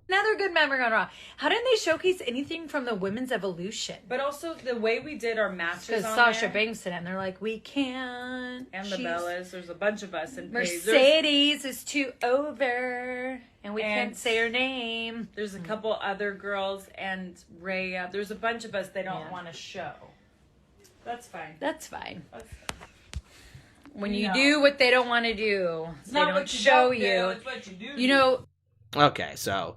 Another good memory on Raw. How didn't they showcase anything from the women's evolution? But also the way we did our matches Because on Sasha there, Banks and they're like, we can't. and the Bellas, there's a bunch of us. And Mercedes is too over. And we And- can't say her name. there's a couple other girls and Rhea. There's a bunch of us they don't want to show. That's fine. That's fine. That's When You you know. do what they don't want to do, It's they not don't what you show don't do, you. it's what you do. You know, Okay, so,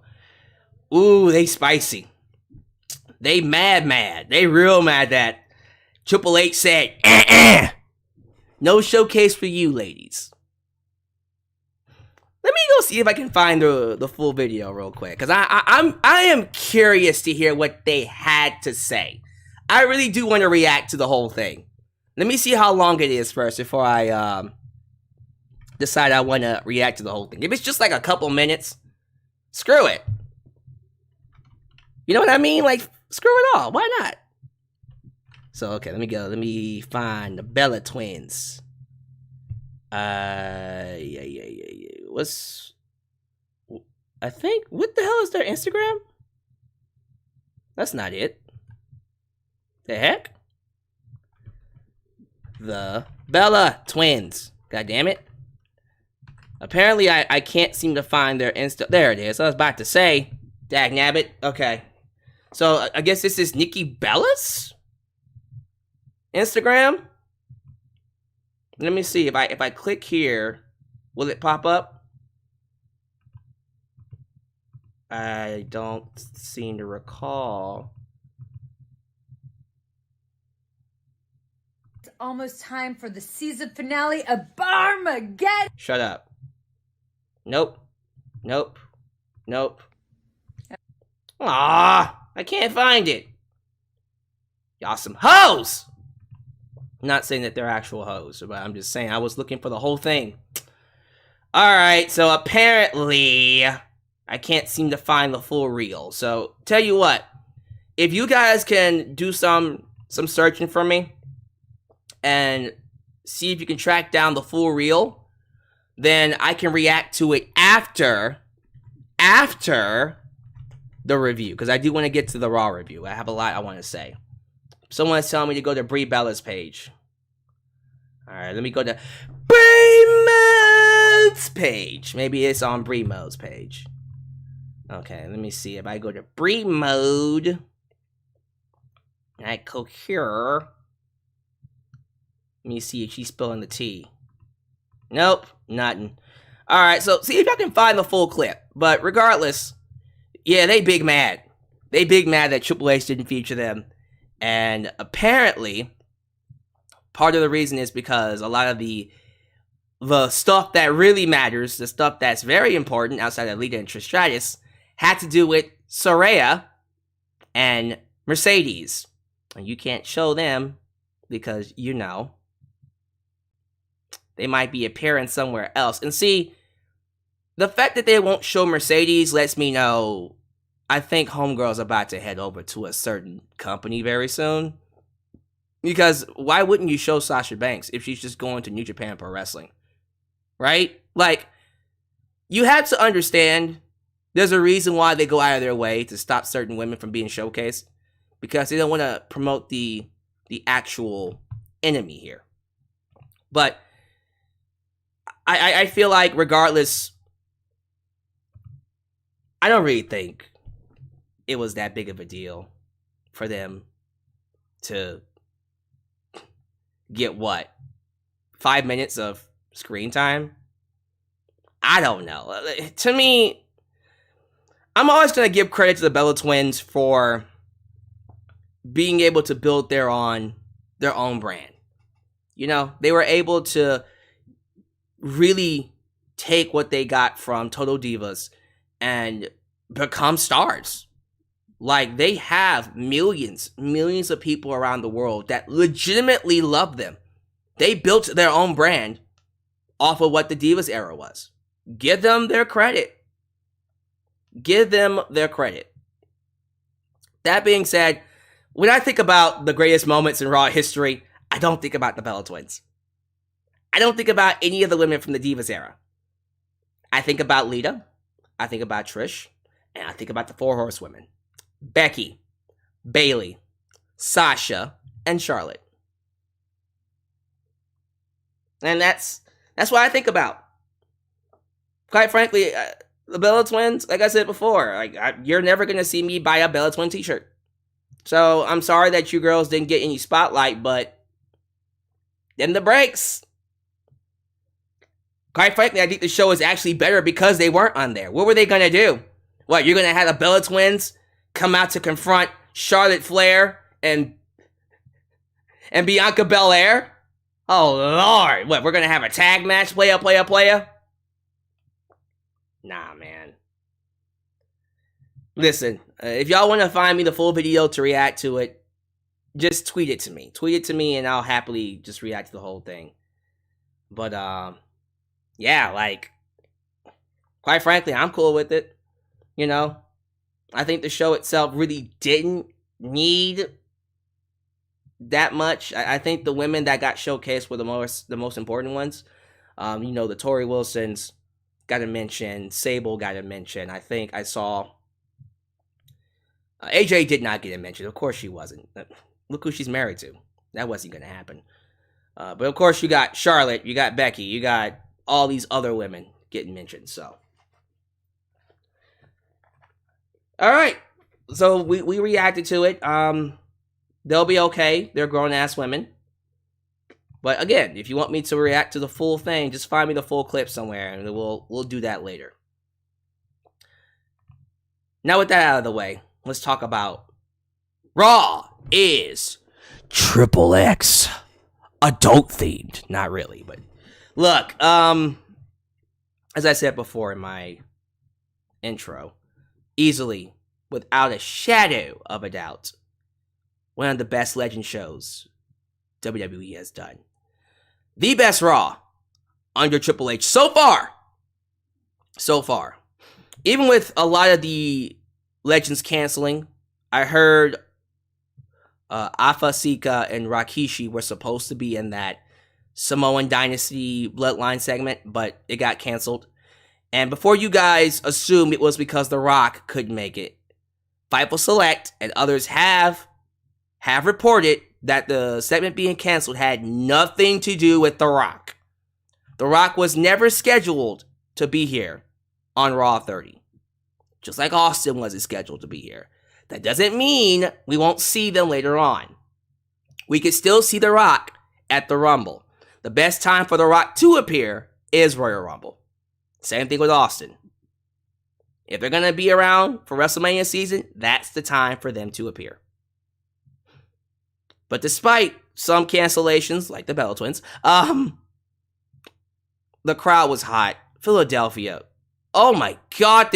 ooh, they spicy. They mad. They real mad that Triple H said, no showcase for you, ladies. Let me go see if I can find the full video real quick, because I am curious to hear what they had to say. I really do want to react to the whole thing. Let me see how long it is first before I decide I want to react to the whole thing. If it's just like a couple minutes, screw it. You know what I mean? Like, screw it all. Why not? So, okay, let me go. Let me find the Bella twins. Yeah. What's... I think... What the hell is their Instagram? That's not it. The heck? The Bella twins. God damn it. Apparently, I can't seem to find their Insta... There it is. I was about to say. Dagnabbit. Okay. So, I guess this is Nikki Bella's Instagram? Let me see. If I click here, will it pop up? I don't seem to recall. It's almost time for the season finale of Barmageddon. Shut up. Nope. Nope. Nope. Ah, I can't find it. Y'all some hoes. I'm not saying that they're actual hoes, but I'm just saying I was looking for the whole thing. Alright, so apparently I can't seem to find the full reel. So, tell you what, if you guys can do some searching for me and see if you can track down the full reel, then I can react to it after the review, because I do want to get to the Raw review. I have a lot I want to say. Someone's telling me to go to Brie Bella's page. Alright, let me go to Brie Mode's page. Maybe it's on Brie Mode's page. Okay, let me see. If I go to Brie Mode, and I go here, let me see if she's spilling the tea. Nope, nothing. Alright, so see if I can find the full clip. But regardless, yeah, they big mad. They big mad that Triple H didn't feature them. And apparently, part of the reason is because a lot of the stuff that really matters, the stuff that's very important outside of Lita and Trish Stratus, had to do with Saraya and Mercedes. And you can't show them because, you know, they might be appearing somewhere else. And see, the fact that they won't show Mercedes lets me know I think Homegirl's about to head over to a certain company very soon. Because why wouldn't you show Sasha Banks if she's just going to New Japan Pro Wrestling? Right? Like, you have to understand there's a reason why they go out of their way to stop certain women from being showcased. Because they don't want to promote the actual enemy here. But I feel like regardless, I don't really think it was that big of a deal for them to get, what, 5 minutes of screen time? I don't know. To me, I'm always going to give credit to the Bella Twins for being able to build their own brand. You know, they were able to really take what they got from Total Divas and become stars. Like, they have millions of people around the world that legitimately love them. They built their own brand off of what the Divas era was. Give them their credit. Give them their credit. That being said, when I think about the greatest moments in Raw history, I don't think about the Bella Twins. I don't think about any of the women from the Divas era. I think about Lita. I think about Trish. And I think about the Four Horsewomen. Becky, Bayley, Sasha, and Charlotte. And that's what I think about. Quite frankly, the Bella Twins, like I said before, you're never going to see me buy a Bella Twin t-shirt. So I'm sorry that you girls didn't get any spotlight, but then the breaks. Quite frankly, I think the show is actually better because they weren't on there. What were they going to do? What, you're going to have the Bella Twins come out to confront Charlotte Flair and Bianca Belair? Oh, Lord. What, we're going to have a tag match? Playa? Nah, man. Listen, if y'all want to find me the full video to react to it, just tweet it to me. Tweet it to me and I'll happily just react to the whole thing. But, yeah, like, quite frankly, I'm cool with it. You know, I think the show itself really didn't need that much. I think the women that got showcased were the most important ones. You know, the Tori Wilsons got a mention. Sable got a mention. I think I saw AJ did not get a mention. Of course she wasn't. Look who she's married to. That wasn't going to happen. But of course you got Charlotte, you got Becky, you got all these other women getting mentioned. So, all right. So we reacted to it. They'll be okay. They're grown-ass women. But again, if you want me to react to the full thing, just find me the full clip somewhere, and we'll do that later. Now with that out of the way, let's talk about Raw is Triple X adult themed. Not really, but look, as I said before in my intro, easily, without a shadow of a doubt, one of the best legend shows WWE has done. The best Raw under Triple H so far. So far. Even with a lot of the legends canceling, I heard Alpha Sika and Rikishi were supposed to be in that Samoan Dynasty Bloodline segment, but it got canceled. And before you guys assume it was because The Rock couldn't make it, Fightful Select and others have reported that the segment being canceled had nothing to do with The Rock. The Rock was never scheduled to be here on Raw 30. Just like Austin wasn't scheduled to be here. That doesn't mean we won't see them later on. We could still see The Rock at the Rumble. The best time for The Rock to appear is Royal Rumble. Same thing with Austin. If they're going to be around for WrestleMania season, that's the time for them to appear. But despite some cancellations, like the Bella Twins, the crowd was hot. Philadelphia. Oh my God,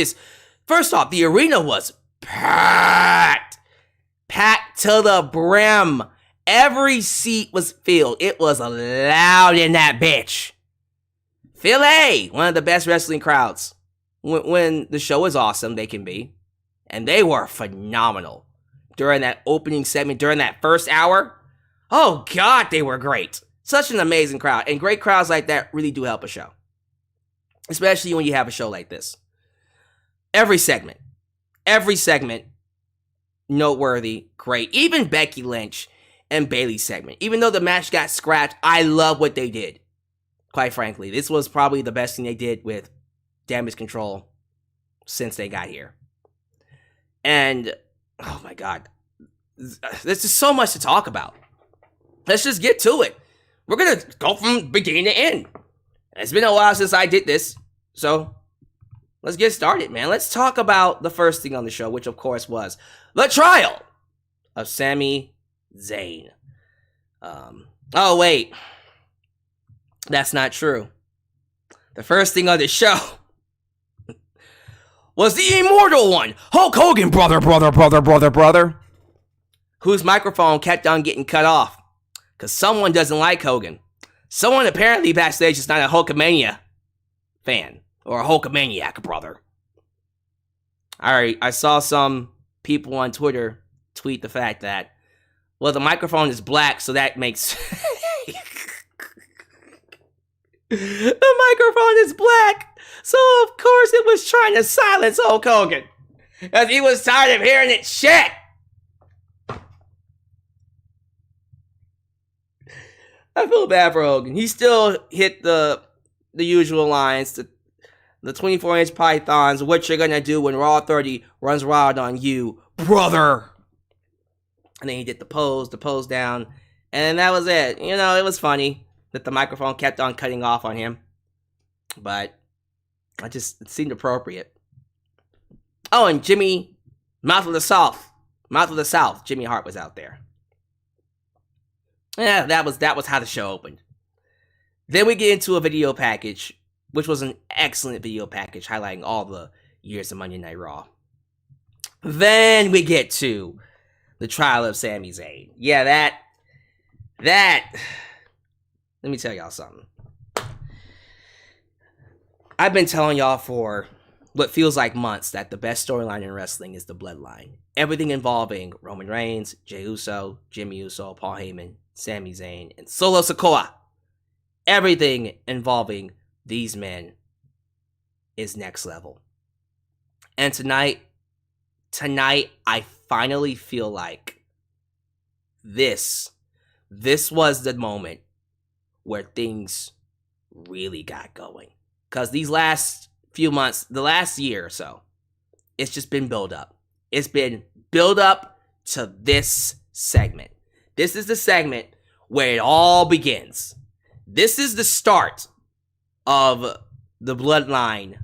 first off, the arena was packed. Packed to the brim. Every seat was filled. It was loud in that bitch. Philly, one of the best wrestling crowds. When the show is awesome, they can be. And they were phenomenal. During that opening segment, during that first hour, oh God, they were great. Such an amazing crowd. And great crowds like that really do help a show. Especially when you have a show like this. Every segment, noteworthy, great. Even Becky Lynch and Bayley segment. Even though the match got scrapped, I love what they did. Quite frankly, this was probably the best thing they did with Damage Control since they got here. And oh my God, there's just so much to talk about. Let's just get to it. We're going to go from beginning to end. It's been a while since I did this, so let's get started, man. Let's talk about the first thing on the show, which of course was the trial of Sami Zayn. Oh wait, that's not true. The first thing on the show was the immortal one, Hulk Hogan, brother, whose microphone kept on getting cut off because someone doesn't like Hogan. Someone apparently backstage is not a Hulkamania fan or a Hulkamaniac, brother. Alright, I saw some people on Twitter tweet the fact that, well, the microphone is black, so that makes... The microphone is black, so of course it was trying to silence Hulk Hogan. Because he was tired of hearing it shit. I feel bad for Hogan. He still hit the usual lines, the 24-inch pythons, what you're gonna do when Raw 30 runs wild on you, brother. And then he did the pose down, and that was it. You know, it was funny that the microphone kept on cutting off on him, but it seemed appropriate. Oh, and Jimmy, Mouth of the South, Jimmy Hart was out there. Yeah, that was how the show opened. Then we get into a video package which was an excellent video package highlighting all the years of Monday Night Raw. Then we get to the trial of Sami Zayn. Yeah, that, let me tell y'all something. I've been telling y'all for what feels like months that the best storyline in wrestling is the bloodline. Everything involving Roman Reigns, Jey Uso, Jimmy Uso, Paul Heyman, Sami Zayn, and Solo Sikoa. Everything involving these men is next level. And tonight, I finally feel like this was the moment where things really got going. Because these last few months, the last year or so, it's just been build up. It's been build up to this segment. This is the segment where it all begins. This is the start of the bloodline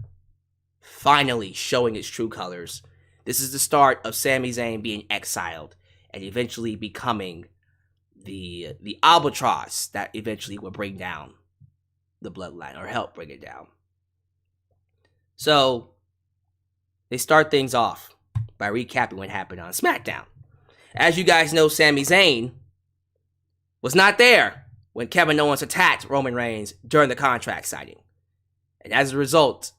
finally showing its true colors. This is the start of Sami Zayn being exiled and eventually becoming the albatross that eventually will bring down the bloodline or help bring it down. So they start things off by recapping what happened on SmackDown. As you guys know, Sami Zayn was not there when Kevin Owens attacked Roman Reigns during the contract signing. And as a result,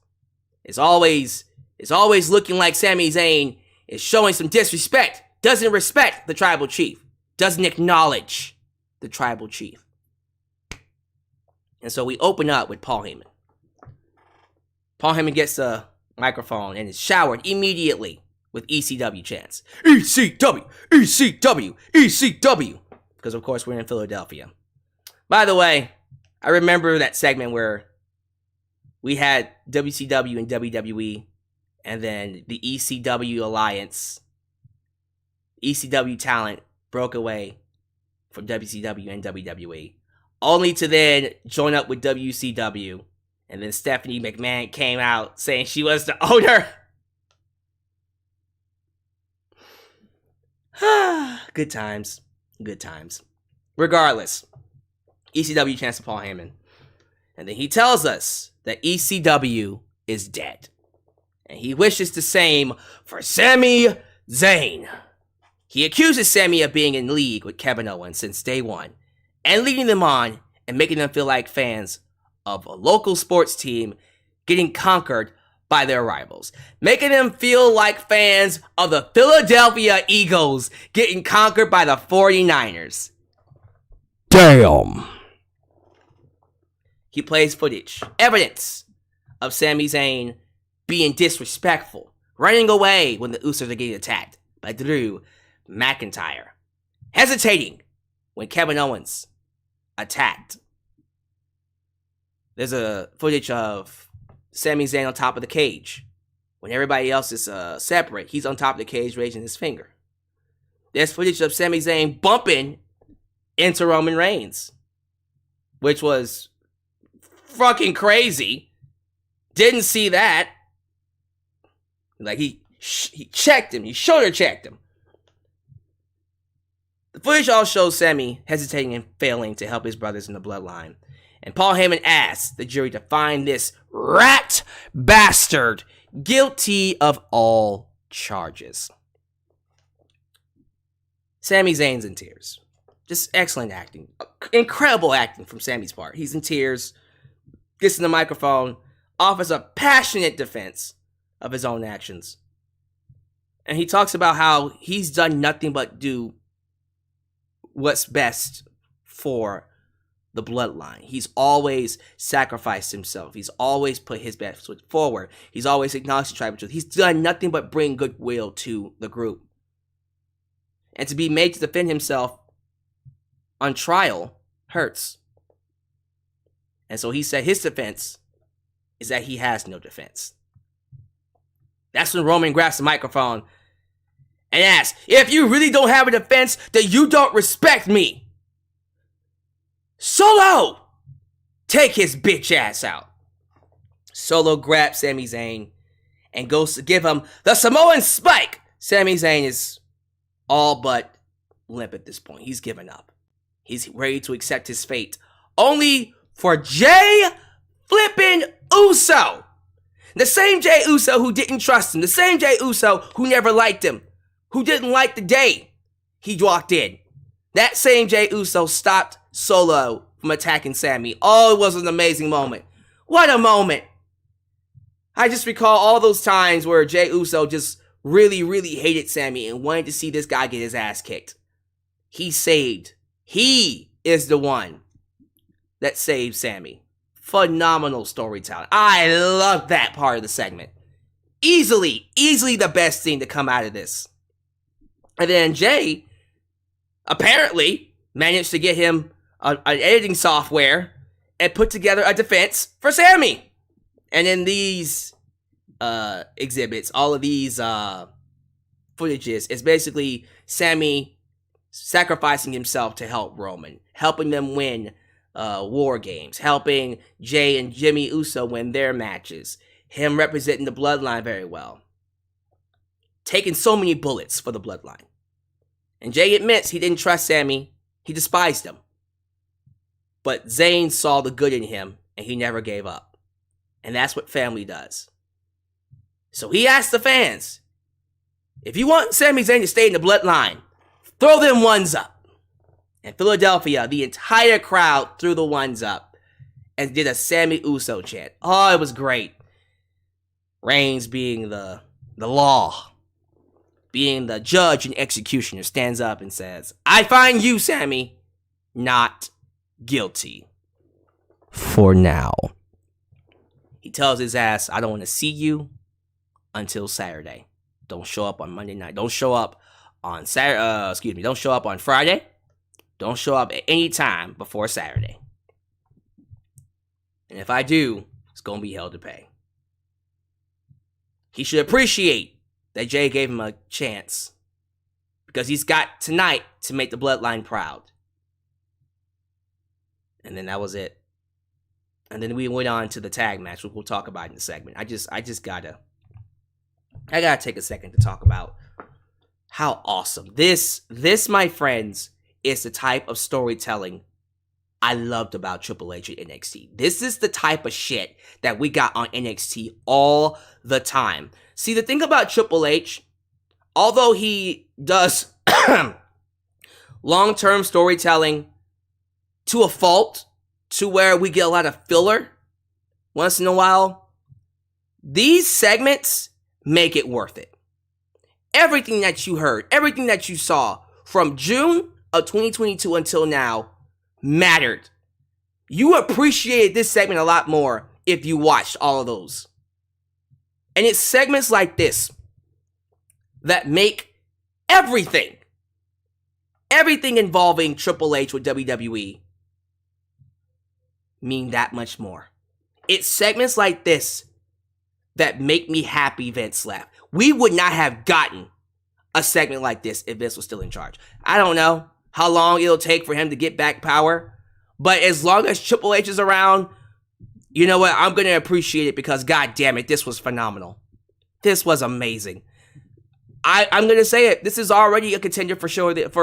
it's always looking like Sami Zayn is showing some disrespect, doesn't respect the tribal chief, doesn't acknowledge the tribal chief. And so we open up with Paul Heyman. Paul Heyman gets the microphone and is showered immediately with ECW chants. ECW, ECW, ECW. Because of course we're in Philadelphia. By the way, I remember that segment where we had WCW and WWE, and then the ECW alliance, ECW talent broke away from WCW and WWE, only to then join up with WCW, and then Stephanie McMahon came out saying she was the owner. Good times. Good times. Regardless, ECW chants to Paul Heyman. And then he tells us that ECW is dead. And he wishes the same for Sami Zayn. He accuses Sami of being in league with Kevin Owens since day one, and leading them on and making them feel like fans of a local sports team getting conquered by their rivals. Making them feel like fans of the Philadelphia Eagles getting conquered by the 49ers. Damn. He plays footage, evidence of Sami Zayn being disrespectful, running away when the Usos are getting attacked by Drew McIntyre, hesitating when Kevin Owens attacked. There's a footage of Sami Zayn on top of the cage. When everybody else is separate, he's on top of the cage raising his finger. There's footage of Sami Zayn bumping into Roman Reigns, which was fucking crazy. Didn't see that. Like he checked him. He shoulder checked him. The footage all shows Sami hesitating and failing to help his brothers in the bloodline. And Paul Heyman asks the jury to find this rat bastard guilty of all charges. Sami Zayn's in tears. Just excellent acting. Incredible acting from Sami's part. He's in tears, gets in the microphone, offers a passionate defense of his own actions. And he talks about how he's done nothing but do what's best for the bloodline. He's always sacrificed himself. He's always put his best foot forward. He's always acknowledged the tribal truth. He's done nothing but bring goodwill to the group. And to be made to defend himself on trial hurts. And so he said his defense is that he has no defense. That's when Roman grabs the microphone and asks, if you really don't have a defense, then you don't respect me. Solo! Take his bitch ass out. Solo grabs Sami Zayn and goes to give him the Samoan spike. Sami Zayn is all but limp at this point. He's given up. He's ready to accept his fate. Only for Jey flipping Uso. The same Jey Uso who didn't trust him. The same Jey Uso who never liked him. Who didn't like the day he walked in. That same Jey Uso stopped Solo from attacking Sami. Oh, it was an amazing moment. What a moment. I just recall all those times where Jey Uso just really, really hated Sami and wanted to see this guy get his ass kicked. He is the one that saved Sami. Phenomenal storytelling. I love that part of the segment. Easily the best thing to come out of this. And then Jey apparently managed to get him an editing software and put together a defense for Sami. And in these exhibits, all of these footages, it's basically Sami sacrificing himself to help Roman, helping them win War Games, helping Jey and Jimmy Uso win their matches, him representing the Bloodline very well, taking so many bullets for the Bloodline. And Jey admits he didn't trust Sami, he despised him. But Zayn saw the good in him, and he never gave up. And that's what family does. So he asked the fans, if you want Sami Zayn to stay in the Bloodline, throw them ones up. In Philadelphia, the entire crowd threw the ones up and did a Sami Uso chant. Oh, it was great. Reigns, being the law, being the judge and executioner, stands up and says, I find you, Sami, not guilty. For now. He tells his ass, I don't want to see you until Saturday. Don't show up on Monday night. Don't show up on don't show up on Friday. Don't show up at any time before Saturday. And if I do, it's going to be hell to pay. He should appreciate that Jey gave him a chance, because he's got tonight to make the Bloodline proud. And then that was it. And then we went on to the tag match, which we'll talk about in a segment. I gotta take a second to talk about how awesome this, my friends, is the type of storytelling I loved about Triple H at NXT. This is the type of shit that we got on NXT all the time. See, the thing about Triple H, although he does long-term storytelling to a fault, to where we get a lot of filler once in a while, these segments make it worth it. Everything that you heard, everything that you saw from June of 2022 until now mattered. You appreciated this segment a lot more if you watched all of those. And it's segments like this that make everything involving Triple H with WWE mean that much more. It's segments like this that make me happy Vince left. We would not have gotten a segment like this if Vince was still in charge. I don't know how long it'll take for him to get back power, but as long as Triple H is around, you know what? I'm going to appreciate it, because god damn it, this was phenomenal. This was amazing. I'm going to say it. This is already a contender for show it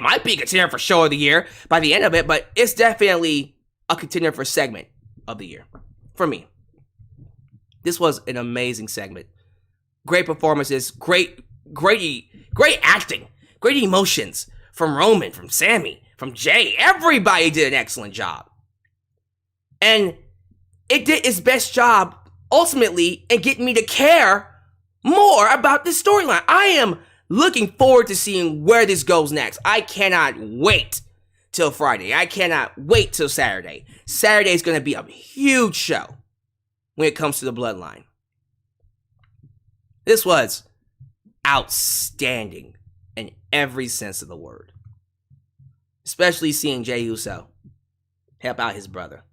might be a contender for show of the year by the end of it, but it's definitely a contender for segment of the year for me. This was an amazing segment. Great performances, great acting, great emotions from Roman, from Sami, from Jey. Everybody did an excellent job. And it did its best job ultimately in getting me to care more about this storyline. I am looking forward to seeing where this goes next. I cannot wait till Friday. I cannot wait till Saturday. Saturday is going to be a huge show when it comes to the Bloodline. This was outstanding in every sense of the word. Especially seeing Jey Uso help out his brother.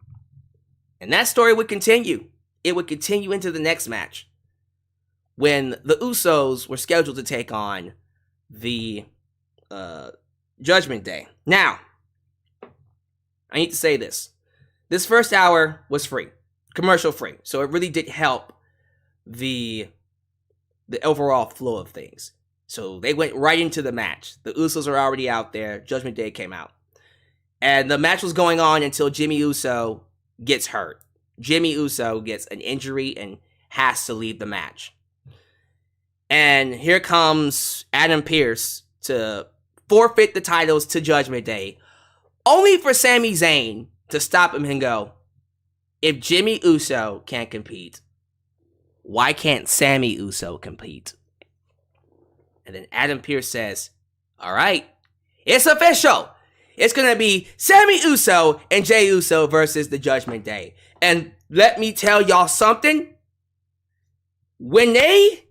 And that story would continue. It would continue into the next match, when the Usos were scheduled to take on the Judgment Day. Now, I need to say this. This first hour was free. Commercial free. So it really did help the overall flow of things. So they went right into the match. The Usos are already out there. Judgment Day came out. And the match was going on until Jimmy Uso gets hurt. Jimmy Uso gets an injury and has to leave the match. And here comes Adam Pearce to forfeit the titles to Judgment Day, only for Sami Zayn to stop him and go, if Jimmy Uso can't compete, why can't Sami Uso compete? And then Adam Pearce says, all right, it's official. It's going to be Sami Uso and Jey Uso versus the Judgment Day. And let me tell y'all something. The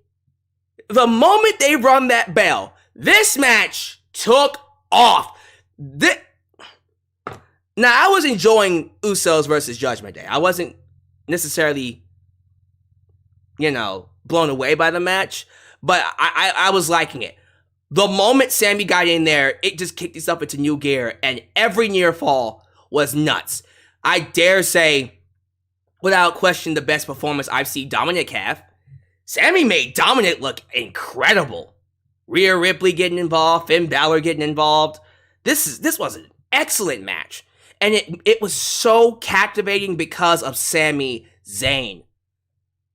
moment they rung that bell, this match took off. Now, I was enjoying Usos versus Judgment Day. I wasn't necessarily, blown away by the match, but I was liking it. The moment Sami got in there, it just kicked itself into new gear, and every near fall was nuts. I dare say, without question, the best performance I've seen Dominic have. Sami made Dominic look incredible. Rhea Ripley getting involved, Finn Balor getting involved. This was an excellent match. And it was so captivating because of Sami Zayn.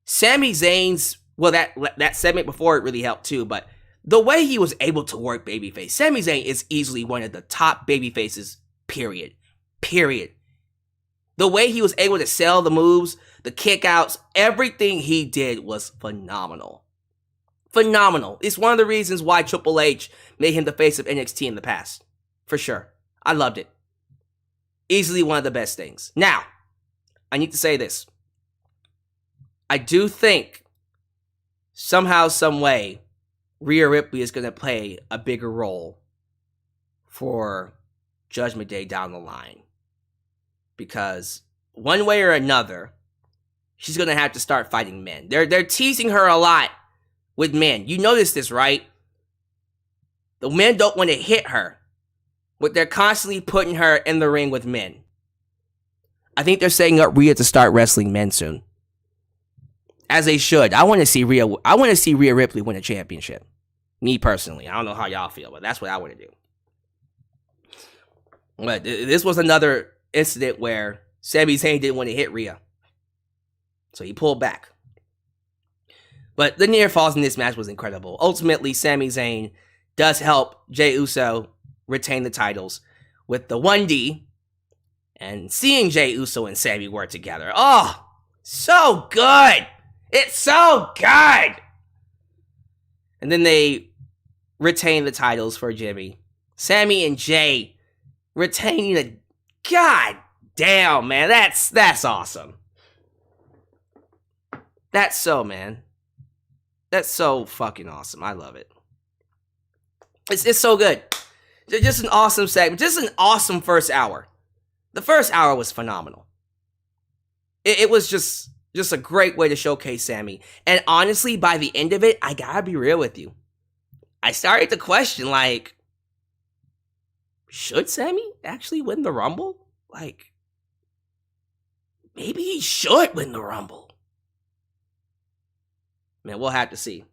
Sami Zayn's, well, that segment before it really helped too, but the way he was able to work babyface, Sami Zayn is easily one of the top babyfaces, period. The way he was able to sell the moves, the kickouts, everything he did was phenomenal. Phenomenal. It's one of the reasons why Triple H made him the face of NXT in the past. For sure. I loved it. Easily one of the best things. Now, I need to say this. I do think somehow, some way, Rhea Ripley is going to play a bigger role for Judgment Day down the line. Because one way or another, she's going to have to start fighting men. They're teasing her a lot with men. You notice this, right? The men don't want to hit her, but they're constantly putting her in the ring with men. I think they're setting up Rhea to start wrestling men soon. As they should. I want to see Rhea Ripley win a championship. Me personally. I don't know how y'all feel, but that's what I want to do. But this was another incident where Sami Zayn didn't want to hit Rhea. So he pulled back. But the near falls in this match was incredible. Ultimately, Sami Zayn does help Jey Uso retain the titles with the 1D. And seeing Jey Uso and Sami work together. Oh, so good. It's so good. And then they retain the titles for Jimmy. Sami and Jey retaining the... God damn, man. That's awesome. That's so fucking awesome. I love it. It's so good. Just an awesome segment. Just an awesome first hour. The first hour was phenomenal. It was just a great way to showcase Sami. And honestly, by the end of it, I gotta be real with you. I started to question, like, should Sami actually win the Rumble? Like, maybe he should win the Rumble. Man, we'll have to see.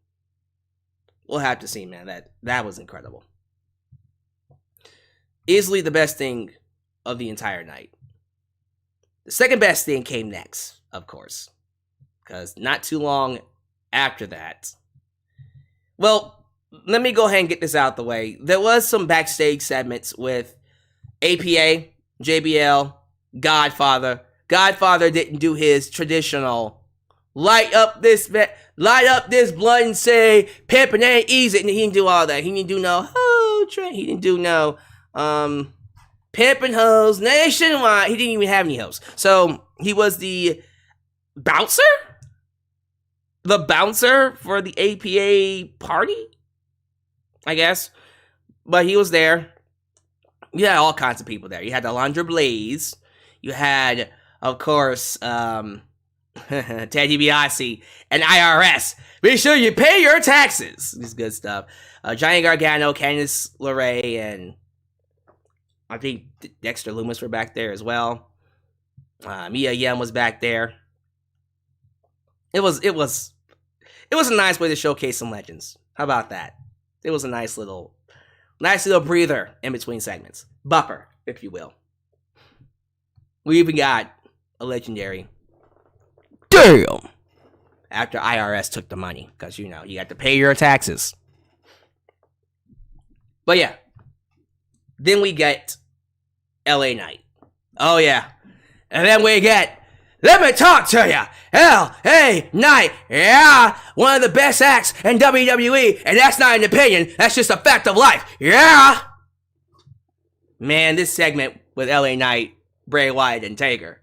We'll have to see, man. That was incredible. Easily the best thing of the entire night. The second best thing came next, of course. Because not too long after that... Well, let me go ahead and get this out the way. There was some backstage segments with APA, JBL, Godfather. Godfather didn't do his traditional light up this blunt and say pimpin' ain't easy. And he didn't do all that. He didn't do no he didn't do no pimpin' hoes nationwide. He didn't even have any hoes. So he was the bouncer? The bouncer for the APA party? I guess. But he was there. You had all kinds of people there. You had Alundra Blaze. You had, of course, Ted DiBiase and IRS. Be sure you pay your taxes. This good stuff. Johnny Gargano, Candice LeRae, and I think Dexter Lumis were back there as well. Mia Yim was back there. It was a nice way to showcase some legends. How about that? It was a nice little breather in between segments. Buffer, if you will. We even got a legendary damn after IRS took the money, because you have to pay your taxes. But yeah, then we get LA Knight. Oh yeah, and then we get, let me talk to ya, LA Knight. Yeah, one of the best acts in WWE, and that's not an opinion, that's just a fact of life. Yeah. Man, this segment with LA Knight, Bray Wyatt, and Taker.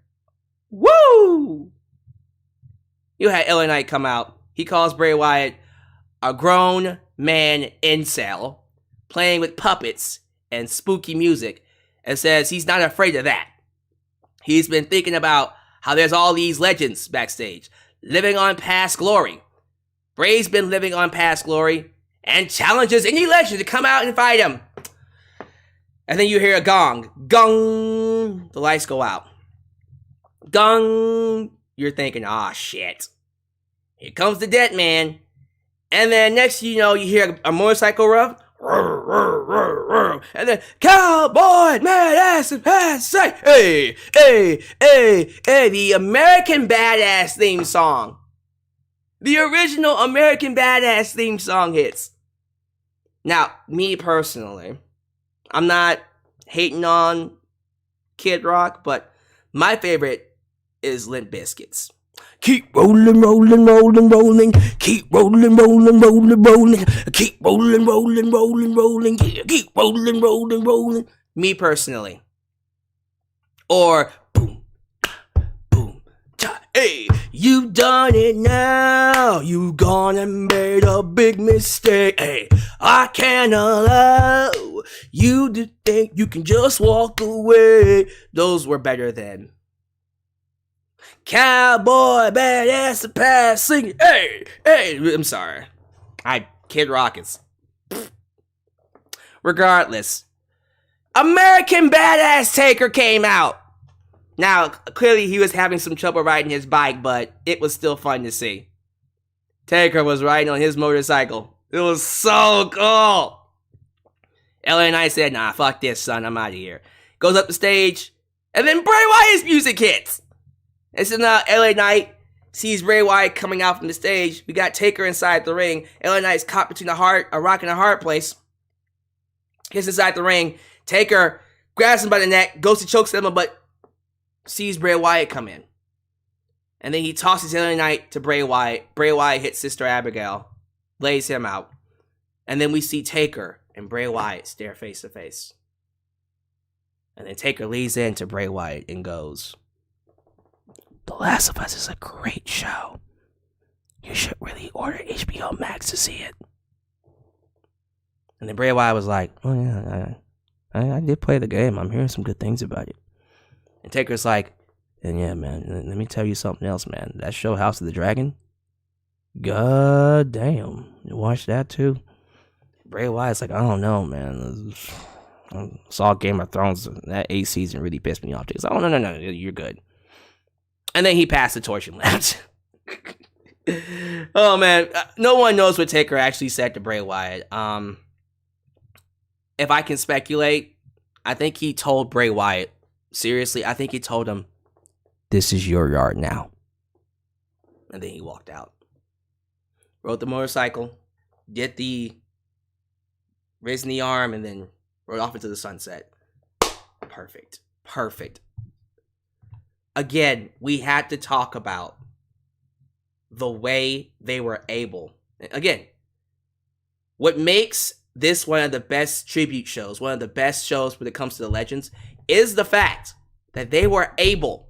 Woo! You had LA Knight come out. He calls Bray Wyatt a grown man incel, playing with puppets and spooky music, and says he's not afraid of that. He's been thinking about how there's all these legends backstage, living on past glory. Bray's been living on past glory, and challenges any legend to come out and fight him. And then you hear a gong. Gong! The lights go out. Gong! You're thinking, ah, shit. Here comes the dead man. And then next you know, you hear a motorcycle rev. And then, cowboy, badass, say, hey, hey, hey, hey, the American Badass theme song. The original American Badass theme song hits. Now, me personally, I'm not hating on Kid Rock, but my favorite is Limp Bizkit's. Keep rolling, rolling, rolling, rolling. Keep rolling, rolling, rolling, rolling. Keep rolling, rolling, rolling, rolling. Keep rolling, rolling, rolling. Me personally. Or boom, boom, cha, hey, you done it now. You gone and made a big mistake. Hey, I can't allow you to think you can just walk away. Those were better than cowboy, badass, the past, singing, hey, hey. I'm sorry. Kid Rock is. Regardless, American Badass Taker came out. Now, clearly he was having some trouble riding his bike, but it was still fun to see. Taker was riding on his motorcycle. It was so cool. LA Knight said, nah, fuck this, son, I'm out of here. Goes up the stage, and then Bray Wyatt's music hits. And so now LA Knight sees Bray Wyatt coming out from the stage. We got Taker inside the ring. LA Knight's caught between a rock and a hard place. Gets inside the ring. Taker grabs him by the neck, goes to choke him, but sees Bray Wyatt come in. And then he tosses LA Knight to Bray Wyatt. Bray Wyatt hits Sister Abigail, lays him out. And then we see Taker and Bray Wyatt stare face to face. And then Taker leads into Bray Wyatt and goes, The Last of Us is a great show. You should really order HBO Max to see it. And then Bray Wyatt was like, oh yeah, I did play the game. I'm hearing some good things about it. And Taker's like, and yeah, man, let me tell you something else, man. That show, House of the Dragon, god damn. You watch that too? Bray Wyatt's like, I don't know, man. I saw Game of Thrones. That 8th season really pissed me off. He's like, oh, no, you're good. And then he passed the torch and left. Oh, man. No one knows what Taker actually said to Bray Wyatt. If I can speculate, I think he told Bray Wyatt, seriously, I think he told him, this is your yard now. And then he walked out. Rode the motorcycle, did the raising the arm, and then rode off into the sunset. Perfect. Again, we had to talk about the way they were able. Again, what makes this one of the best tribute shows, one of the best shows when it comes to the legends, is the fact that they were able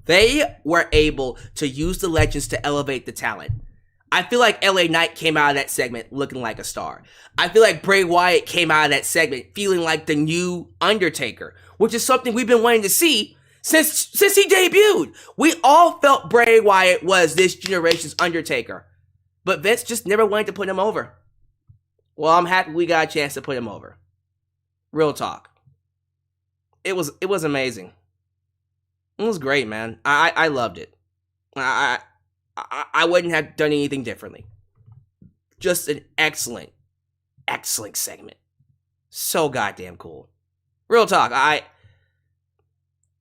to use the legends to elevate the talent. I feel like LA Knight came out of that segment looking like a star. I feel like Bray Wyatt came out of that segment feeling like the new Undertaker, which is something we've been wanting to see since he debuted. We all felt Bray Wyatt was this generation's Undertaker, but Vince just never wanted to put him over. Well, I'm happy we got a chance to put him over. Real talk. It was amazing. It was great, man. I loved it. I wouldn't have done anything differently. Just an excellent segment. So goddamn cool. Real talk.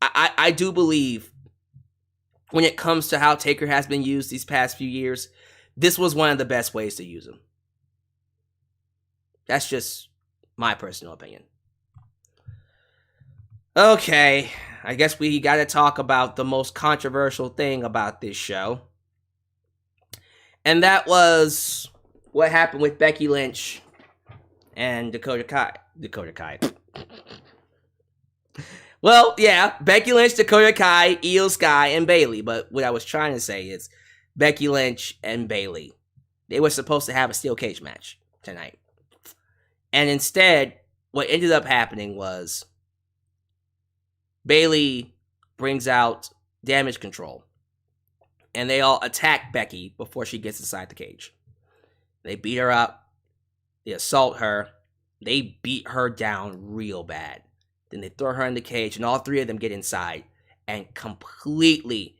I do believe when it comes to how Taker has been used these past few years, this was one of the best ways to use him. That's just my personal opinion. Okay, I guess we got to talk about the most controversial thing about this show. And that was what happened with Becky Lynch and Dakota Kai. Well, yeah, Becky Lynch, Dakota Kai, Io Sky, and Bayley. But what I was trying to say is Becky Lynch and Bayley. They were supposed to have a steel cage match tonight. And instead, what ended up happening was Bayley brings out Damage Control. And they all attack Becky before she gets inside the cage. They beat her up. They assault her. They beat her down real bad. Then they throw her in the cage, and all three of them get inside and completely,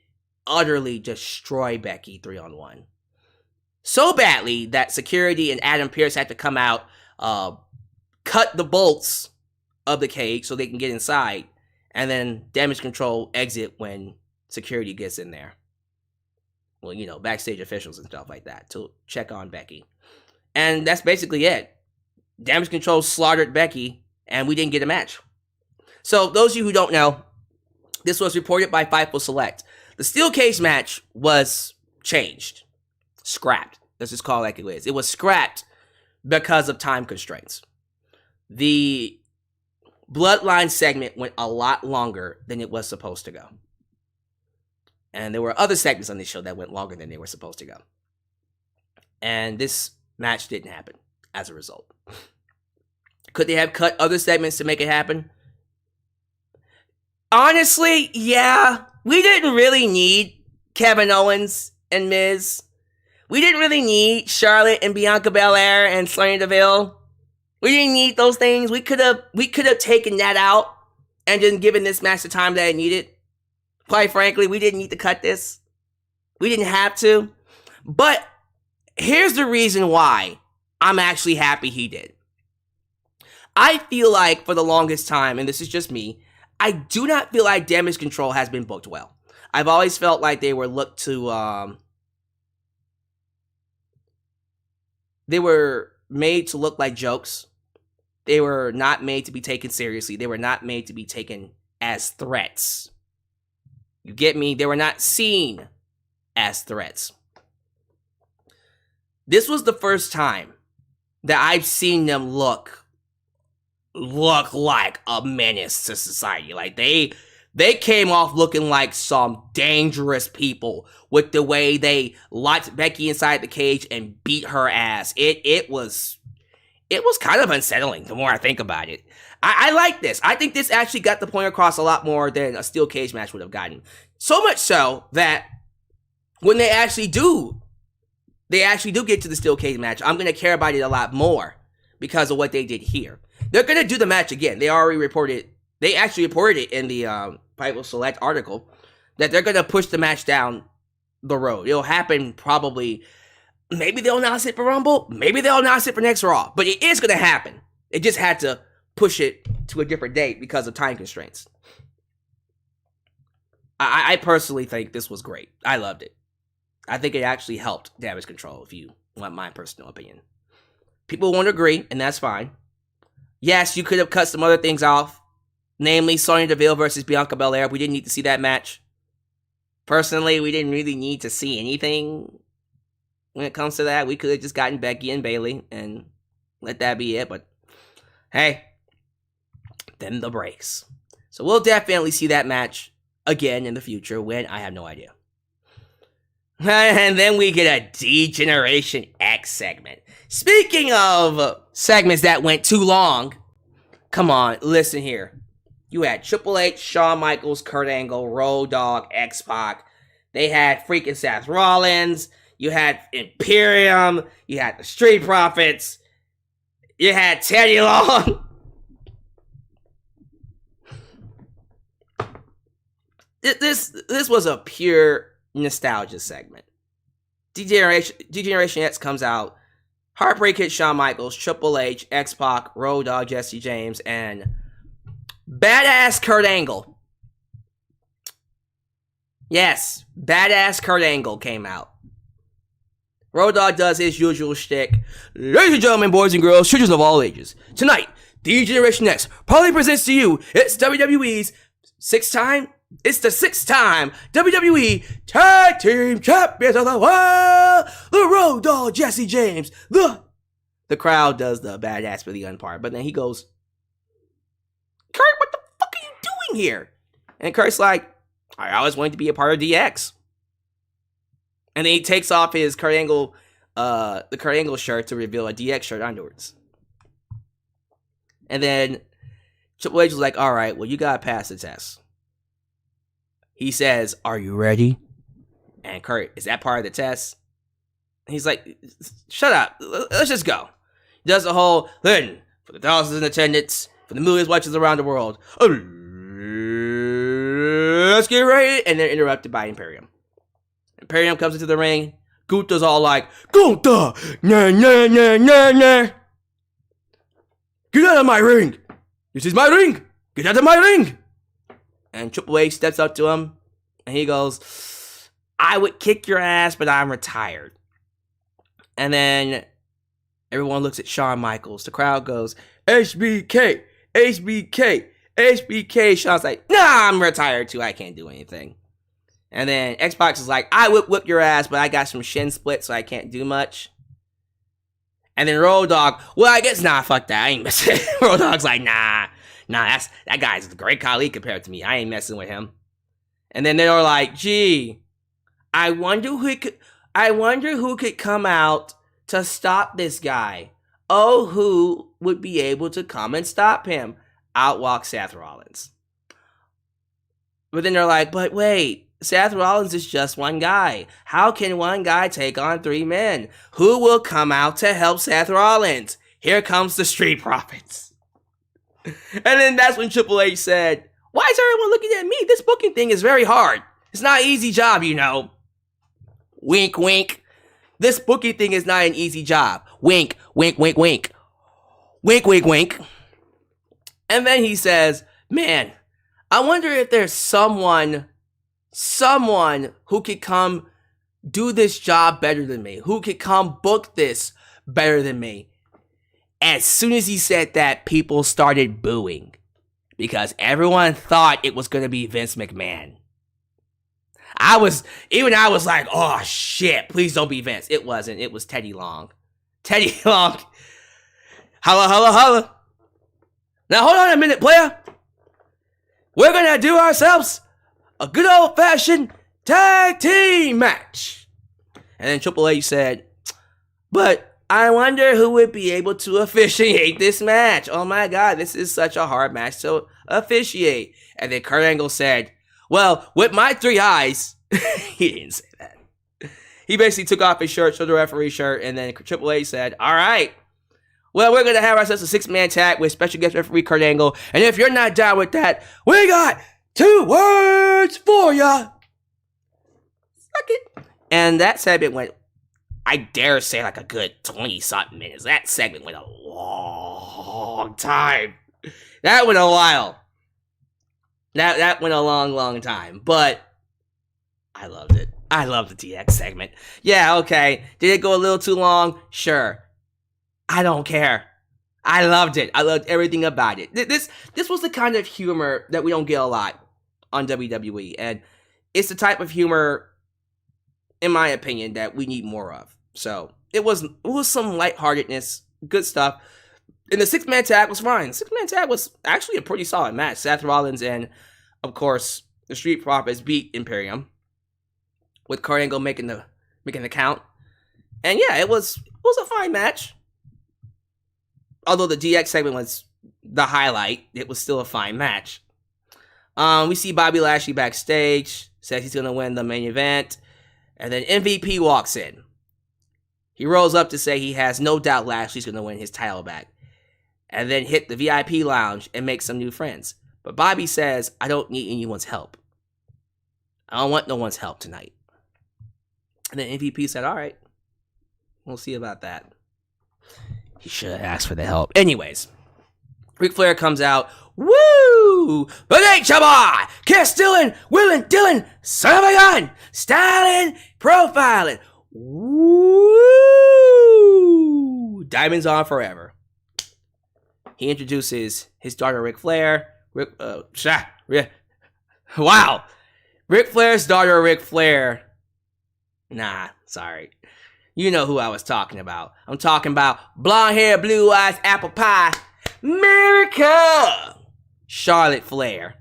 utterly destroy Becky 3-on-1. So badly that security and Adam Pearce had to come out, cut the bolts of the cage so they can get inside, and then Damage Control exit when security gets in there. Well, you know, backstage officials and stuff like that to check on Becky. And that's basically it. Damage Control slaughtered Becky, and we didn't get a match. So, those of you who don't know, this was reported by Fightful Select. The steel cage match was changed. Scrapped. Let's just call it like it is. It was scrapped because of time constraints. The Bloodline segment went a lot longer than it was supposed to go. And there were other segments on this show that went longer than they were supposed to go. And this match didn't happen as a result. Could they have cut other segments to make it happen? Honestly, yeah. We didn't really need Kevin Owens and Miz. We didn't really need Charlotte and Bianca Belair and Sonya Deville. We didn't need those things. We could have taken that out and just given this match the time that it needed. Quite frankly, we didn't need to cut this. We didn't have to. But here's the reason why I'm actually happy he did. I feel like for the longest time, and this is just me, I do not feel like Damage Control has been booked well. I've always felt like they were looked to, they were made to look like jokes. They were not made to be taken seriously. They were not made to be taken as threats. You get me? They were not seen as threats. This was the first time that I've seen them look like a menace to society. Like they came off looking like some dangerous people with the way they locked Becky inside the cage and beat her ass. It was kind of unsettling the more I think about it. I like this. I think this actually got the point across a lot more than a steel cage match would have gotten. So much so that when they actually do get to the steel cage match, I'm going to care about it a lot more because of what they did here. They're going to do the match again. They actually reported it in the Fightful Select article that they're going to push the match down the road. It'll happen probably, maybe they'll announce it for Rumble, maybe they'll announce it for next Raw, but it is going to happen. It just had to push it to a different date because of time constraints. I personally think this was great. I loved it. I think it actually helped Damage Control, if you want my personal opinion. People won't agree, and that's fine. Yes, you could have cut some other things off, namely Sonya Deville versus Bianca Belair. We didn't need to see that match. Personally, we didn't really need to see anything when it comes to that. We could have just gotten Becky and Bayley and let that be it, but hey, them the breaks. So we'll definitely see that match again in the future. When, I have no idea. And then we get a D-Generation X segment. Speaking of segments that went too long, come on, listen here. You had Triple H, Shawn Michaels, Kurt Angle, Road Dogg, X-Pac. They had freaking Seth Rollins. You had Imperium. You had the Street Profits. You had Teddy Long. This was a pure nostalgia segment. D-Generation X comes out. Heartbreak hit Shawn Michaels, Triple H, X-Pac, Road Dogg, Jesse James, and badass Kurt Angle. Yes, badass Kurt Angle came out. Road Dogg does his usual shtick. Ladies and gentlemen, boys and girls, children of all ages. Tonight, the Generation X proudly presents to you, it's WWE's It's the sixth time WWE Tag Team Champions of the World, the Road Dogg Jesse James. The crowd does the badass for the part, but then he goes, Kurt, what the fuck are you doing here? And Kurt's like, I always wanted to be a part of DX. And then he takes off his Kurt Angle, the Kurt Angle shirt to reveal a DX shirt afterwards. And then Triple H was like, all right, well, you gotta pass the test. He says, are you ready? And Kurt, is that part of the test? And he's like, shut up. Let's just go. He does the whole, then, for the thousands in attendance, for the millions watchers around the world, let's get ready. And they're interrupted by Imperium. Imperium comes into the ring. Gunther's all like, Gunther, nah, nah, nah, nah, nah. Get out of my ring. This is my ring. Get out of my ring. And Triple H steps up to him, and he goes, I would kick your ass, but I'm retired. And then everyone looks at Shawn Michaels. The crowd goes, HBK, HBK, HBK. Shawn's like, nah, I'm retired too. I can't do anything. And then Xbox is like, I would whip your ass, but I got some shin splits, so I can't do much. And then Road Dogg, well, I guess, nah, fuck that. I ain't messing. Road Dogg's like, nah, that guy's a great colleague compared to me. I ain't messing with him. And then they were like, gee, I wonder who could come out to stop this guy. Oh, who would be able to come and stop him? Out walks Seth Rollins. But then they're like, but wait, Seth Rollins is just one guy. How can one guy take on three men? Who will come out to help Seth Rollins? Here comes the Street Profits. And then that's when Triple H said, why is everyone looking at me? This booking thing is very hard. It's not an easy job, you know. Wink, wink. This booking thing is not an easy job. Wink, wink, wink, wink. Wink, wink, wink. And then he says, man, I wonder if there's someone who could come do this job better than me, who could come book this better than me. As soon as he said that, people started booing because everyone thought it was going to be Vince McMahon. I was like, oh shit, please don't be Vince. It wasn't. It was Teddy Long. Teddy Long. Holla, holla, holla. Now hold on a minute, player. We're going to do ourselves a good old-fashioned tag team match. And then Triple H said, but I wonder who would be able to officiate this match. Oh my God, this is such a hard match to officiate. And then Kurt Angle said, well, with my three eyes, he didn't say that. He basically took off his shirt, showed the referee shirt, and then Triple H said, all right, well, we're going to have ourselves a six-man tag with special guest referee Kurt Angle. And if you're not down with that, we got 2 words for ya. Suck it. And that segment went, I dare say, like a good 20-something minutes. That segment went a long time. That went a while. That went a long, long time. But I loved it. I love the DX segment. Yeah, okay. Did it go a little too long? Sure. I don't care. I loved it. I loved everything about it. This was the kind of humor that we don't get a lot on WWE. And it's the type of humor, in my opinion, that we need more of. So it was some lightheartedness, good stuff. And the six-man tag was fine. The six-man tag was actually a pretty solid match. Seth Rollins and, of course, the Street Profits beat Imperium with Kurt Angle making the count. And yeah, it was a fine match. Although the DX segment was the highlight, it was still a fine match. We see Bobby Lashley backstage, says he's going to win the main event, and then MVP walks in. He rolls up to say he has no doubt Lashley's going to win his title back, and then hit the VIP lounge and make some new friends. But Bobby says, I don't need anyone's help. I don't want no one's help tonight. And then MVP said, all right, we'll see about that. He should have asked for the help. Anyways, Ric Flair comes out. Woo! Woo! The Nature Boy! Kiss Dylan! Willin' Dylan! Son of a gun! Styling! Profiling! Woo! Diamonds on forever. He introduces his daughter, Ric Flair. Wow! Ric Flair's daughter, Ric Flair. Nah, sorry. You know who I was talking about. I'm talking about blonde hair, blue eyes, apple pie, America! Charlotte Flair.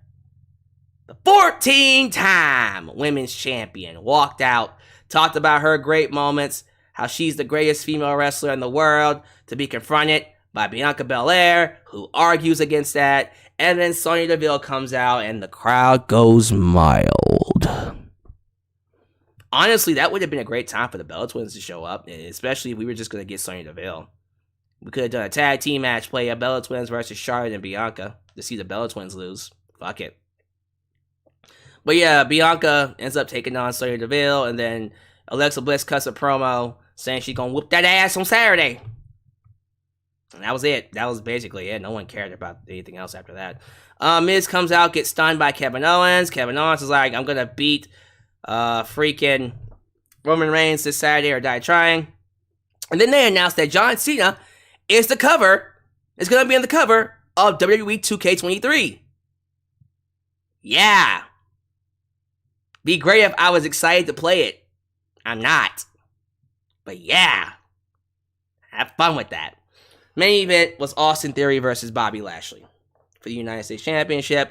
The 14-time women's champion walked out, talked about her great moments, how she's the greatest female wrestler in the world, to be confronted by Bianca Belair, who argues against that, and then Sonya Deville comes out and the crowd goes mild. Honestly, that would have been a great time for the Bella Twins to show up, especially if we were just going to get Sonya Deville. We could have done a tag team match, play a Bella Twins versus Charlotte and Bianca to see the Bella Twins lose. Fuck it. But yeah, Bianca ends up taking on Sonya Deville, and then Alexa Bliss cuts a promo saying she's going to whoop that ass on Saturday. And that was it. That was basically it. No one cared about anything else after that. Miz comes out, gets stunned by Kevin Owens. Kevin Owens is like, I'm going to beat freaking Roman Reigns this Saturday or die trying. And then they announced that John Cena is going to be on the cover of WWE 2K23. Yeah. Be great if I was excited to play it. I'm not. But yeah. Have fun with that. Main event was Austin Theory versus Bobby Lashley for the United States Championship.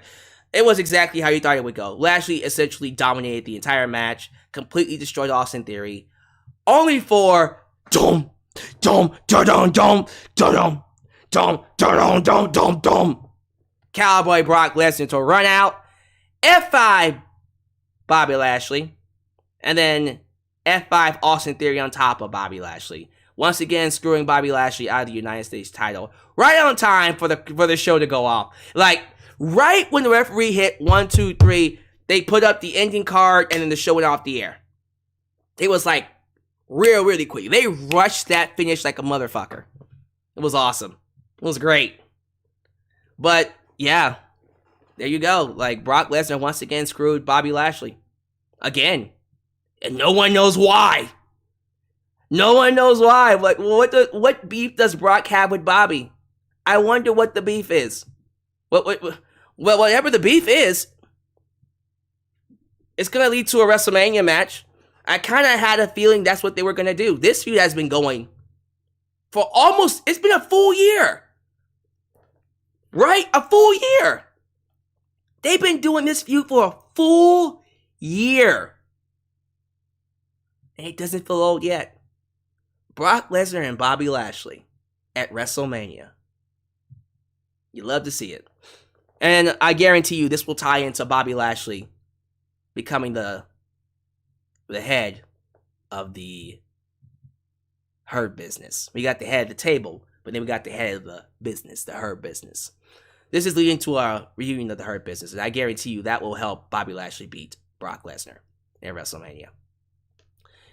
It was exactly how you thought it would go. Lashley essentially dominated the entire match, completely destroyed Austin Theory, only for Cowboy Brock Lesnar to run out, F5 Bobby Lashley, and then F5 Austin Theory on top of Bobby Lashley. Once again, screwing Bobby Lashley out of the United States title. Right on time for the show to go off. Like, right when the referee hit 1, 2, 3, they put up the ending card and then the show went off the air. It was like really quick. They rushed that finish like a motherfucker. It was awesome. It was great. But yeah, there you go. Like, Brock Lesnar once again screwed Bobby Lashley. Again. And no one knows why. No one knows why. Like, what beef does Brock have with Bobby? I wonder what the beef is. Well, whatever the beef is, it's going to lead to a WrestleMania match. I kind of had a feeling that's what they were going to do. This feud has been going for it's been a full year. Right? A full year. They've been doing this feud for a full year. And it doesn't feel old yet. Brock Lesnar and Bobby Lashley at WrestleMania. You love to see it. And I guarantee you this will tie into Bobby Lashley becoming the head of the Hurt Business. We got the head of the table, but then we got the head of the business, the Hurt Business. This is leading to a reunion of the Hurt Business, and I guarantee you that will help Bobby Lashley beat Brock Lesnar at WrestleMania.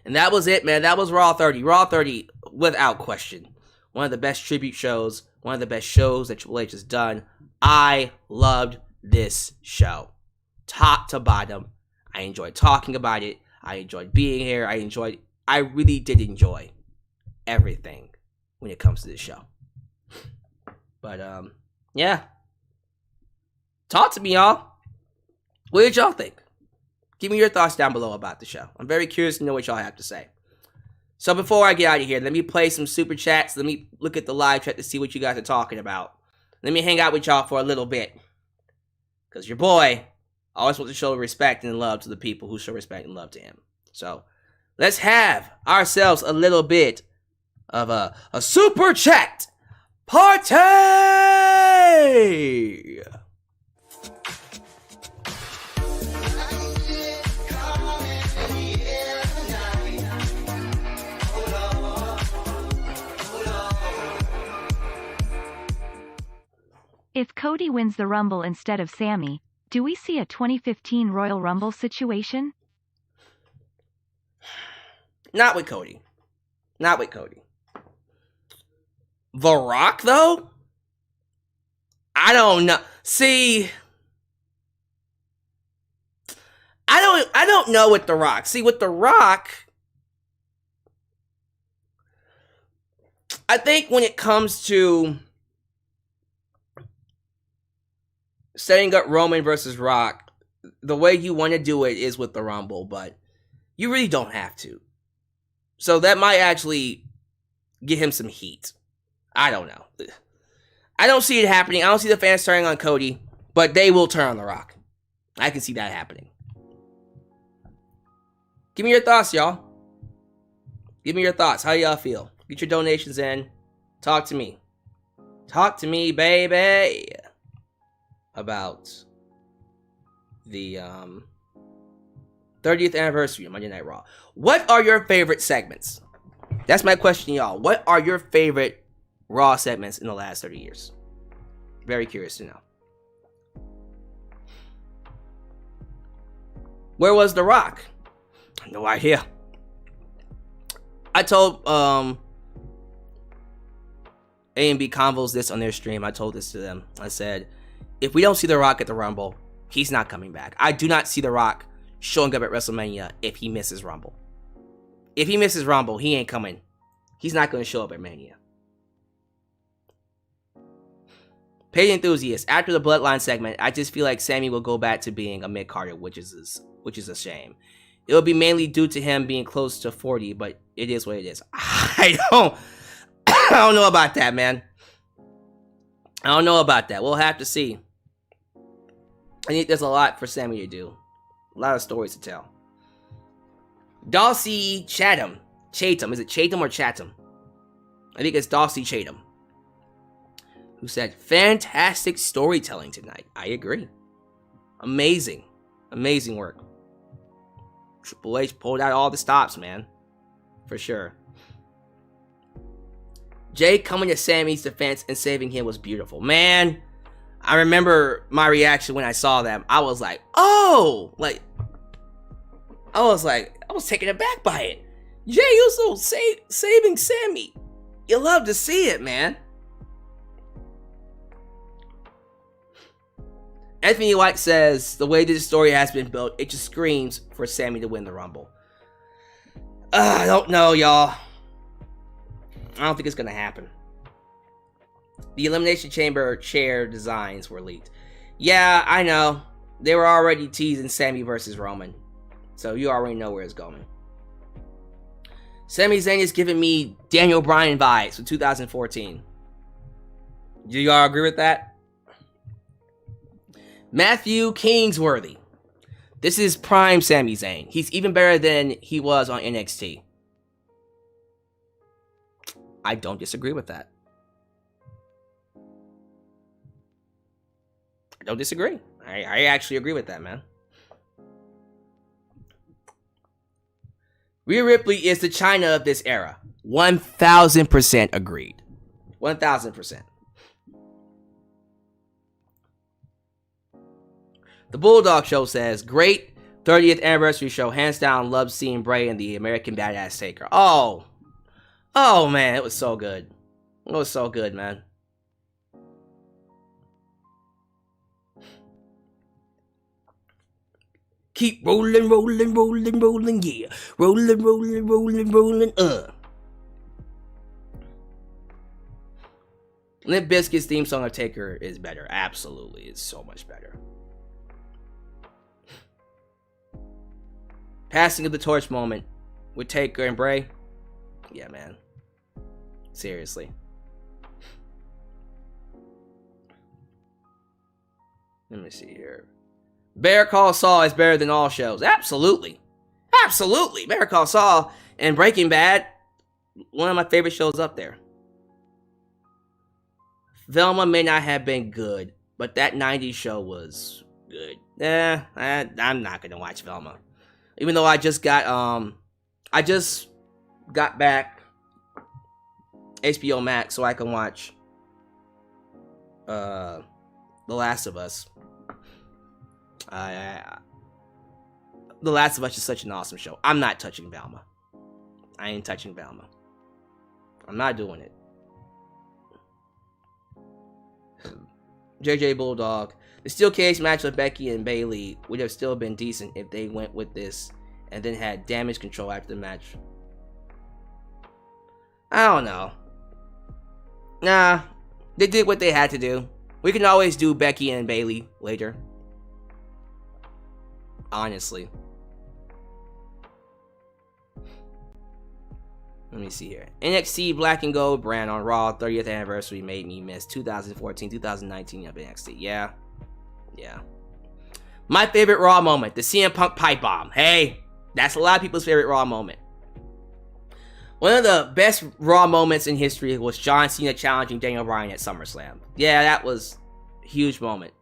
And that was it, man. That was Raw 30. Raw 30, without question. One of the best tribute shows. One of the best shows that Triple H has done. I loved this show. Top to bottom. I enjoyed talking about it. I enjoyed being here. I really did enjoy everything when it comes to this show. But, yeah. Talk to me, y'all. What did y'all think? Give me your thoughts down below about the show. I'm very curious to know what y'all have to say. So before I get out of here, let me play some super chats. Let me look at the live chat to see what you guys are talking about. Let me hang out with y'all for a little bit. Because your boy always wants to show respect and love to the people who show respect and love to him. So let's have ourselves a little bit of a super chat party! If Cody wins the Rumble instead of Sami, do we see a 2015 Royal Rumble situation? Not with Cody. Not with Cody. The Rock, though? I don't know. See, I don't know with The Rock. See, with The Rock, I think when it comes to setting up Roman versus Rock, the way you want to do it is with the Rumble, but you really don't have to. So that might actually get him some heat. I don't know. I don't see it happening. I don't see the fans turning on Cody, but they will turn on The Rock. I can see that happening. Give me your thoughts, y'all. Give me your thoughts. How y'all feel? Get your donations in. Talk to me. Talk to me, baby. About the 30th anniversary of Monday Night Raw. What are your favorite segments? That's my question, y'all. What are your favorite Raw segments in the last 30 years? Very curious to know. Where was The Rock? No idea. I told A&B Convos this on their stream. I told this to them. I said, if we don't see The Rock at the Rumble, he's not coming back. I do not see The Rock showing up at WrestleMania if he misses Rumble. If he misses Rumble, he ain't coming. He's not going to show up at Mania. Paid Enthusiast. After the Bloodline segment, I just feel like Sami will go back to being a mid-carder, which is a shame. It will be mainly due to him being close to 40, but it is what it is. I don't know about that, man. I don't know about that. We'll have to see. I think there's a lot for Sami to do. A lot of stories to tell. Dulcie Chatham. Is it Chatham or Chatham? I think it's Dulcie Chatham. Who said, fantastic storytelling tonight. I agree. Amazing. Amazing work. Triple H pulled out all the stops, man. For sure. Jay coming to Sami's defense and saving him was beautiful. Man, I remember my reaction when I saw them. I was like, oh! I was taken aback by it. Jay Uso saving Sami. You love to see it, man. Anthony White says, the way this story has been built, it just screams for Sami to win the Rumble. I don't know, y'all. I don't think it's going to happen. The Elimination Chamber chair designs were leaked. Yeah, I know. They were already teasing Sami versus Roman. So you already know where it's going. Sami Zayn is giving me Daniel Bryan vibes from 2014. Do y'all agree with that? Matthew Kingsworthy. This is prime Sami Zayn. He's even better than he was on NXT. I don't disagree with that. I don't disagree. I actually agree with that, man. Rhea Ripley is the China of this era. 1,000% agreed. 1,000%. The Bulldog Show says, great 30th anniversary show. Hands down, love seeing Bray and the American Badass Taker. Oh man, it was so good. It was so good, man. Keep rolling, rolling, rolling, rolling, yeah. Rolling, rolling, rolling, rolling, Limp Bizkit's theme song of Taker is better. Absolutely, it's so much better. Passing of the torch moment with Taker and Bray. Yeah, man. Seriously. Let me see here. Better Call Saul is better than all shows. Absolutely. Absolutely. Better Call Saul and Breaking Bad, one of my favorite shows up there. Velma may not have been good, but that 90s show was good. I'm not going to watch Velma. Even though I just got back HBO Max so I can watch The Last of Us. The Last of Us is such an awesome show. I'm not touching Velma. I ain't touching Velma. I'm not doing it. JJ Bulldog. The steel cage match with Becky and Bayley would have still been decent if they went with this and then had damage control after the match. I don't know. Nah, they did what they had to do. We can always do Becky and Bayley later. Honestly. Let me see here. NXT Black and Gold brand on Raw 30th anniversary made me miss 2014, 2019 of NXT. Yeah. My favorite Raw moment, the CM Punk pipe bomb. Hey, that's a lot of people's favorite Raw moment. One of the best Raw moments in history was John Cena challenging Daniel Bryan at SummerSlam. Yeah, that was a huge moment.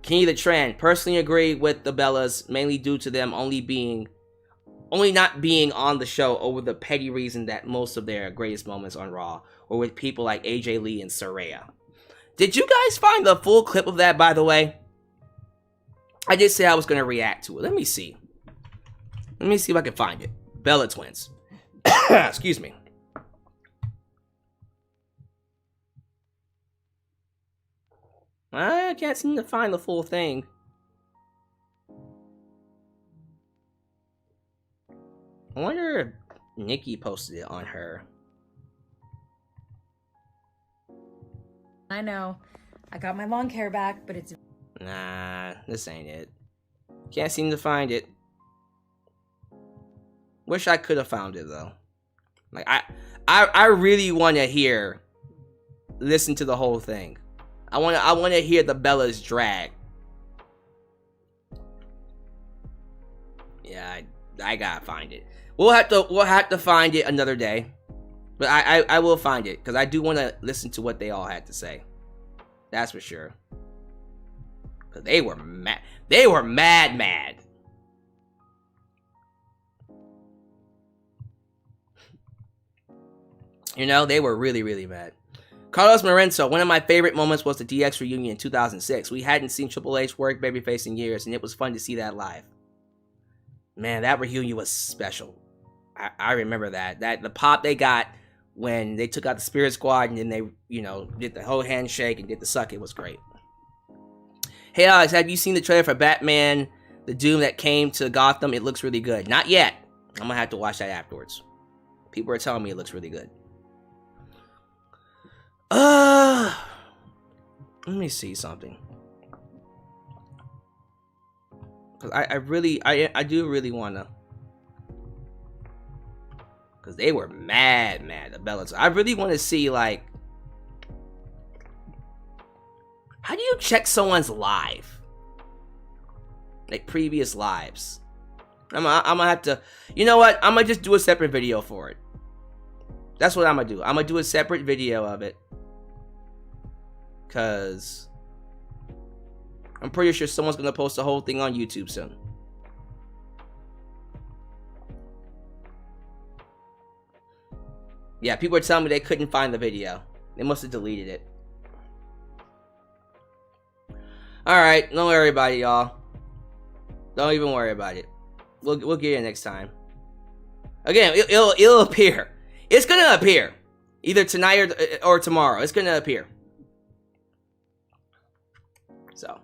Kenny the Trend, personally agree with the Bellas, mainly due to them only not being on the show over the petty reason that most of their greatest moments on Raw were with people like AJ Lee and Saraya. Did you guys find the full clip of that, by the way? I did say I was going to react to it. Let me see if I can find it. Bella Twins. Excuse me. I can't seem to find the full thing. I wonder if Nikki posted it on her. I know. I got my long hair back, but it's... Nah, this ain't it. Can't seem to find it. Wish I could have found it though. Like I really want to listen to the whole thing. I want to hear the Bellas drag. Yeah, I gotta find it. We'll have to find it another day. But I will find it because I do want to listen to what they all had to say. That's for sure. Cause they were mad. They were mad. You know, they were really mad. Carlos Marenzo, one of my favorite moments was the DX reunion in 2006. We hadn't seen Triple H work babyface in years, and it was fun to see that live. Man, that reunion was special. I remember that. The pop they got when they took out the Spirit Squad, and then they, did the whole handshake and did the suck. It was great. Hey, Alyx, have you seen the trailer for Batman, the Doom that came to Gotham? It looks really good. Not yet. I'm going to have to watch that afterwards. People are telling me it looks really good. Let me see something. Cause I do really wanna. Cause they were mad, the Bellas. I really want to see like, how do you check someone's live? Like previous lives. I'm gonna have to. You know what? I'm gonna just do a separate video for it. That's what I'm gonna do. I'm gonna do a separate video of it. Because I'm pretty sure someone's going to post the whole thing on YouTube soon. Yeah, people are telling me they couldn't find the video. They must have deleted it. Alright, don't worry about it, y'all. Don't even worry about it. We'll get it next time. Again, it'll appear. It's going to appear. Either tonight or tomorrow. It's going to appear. So,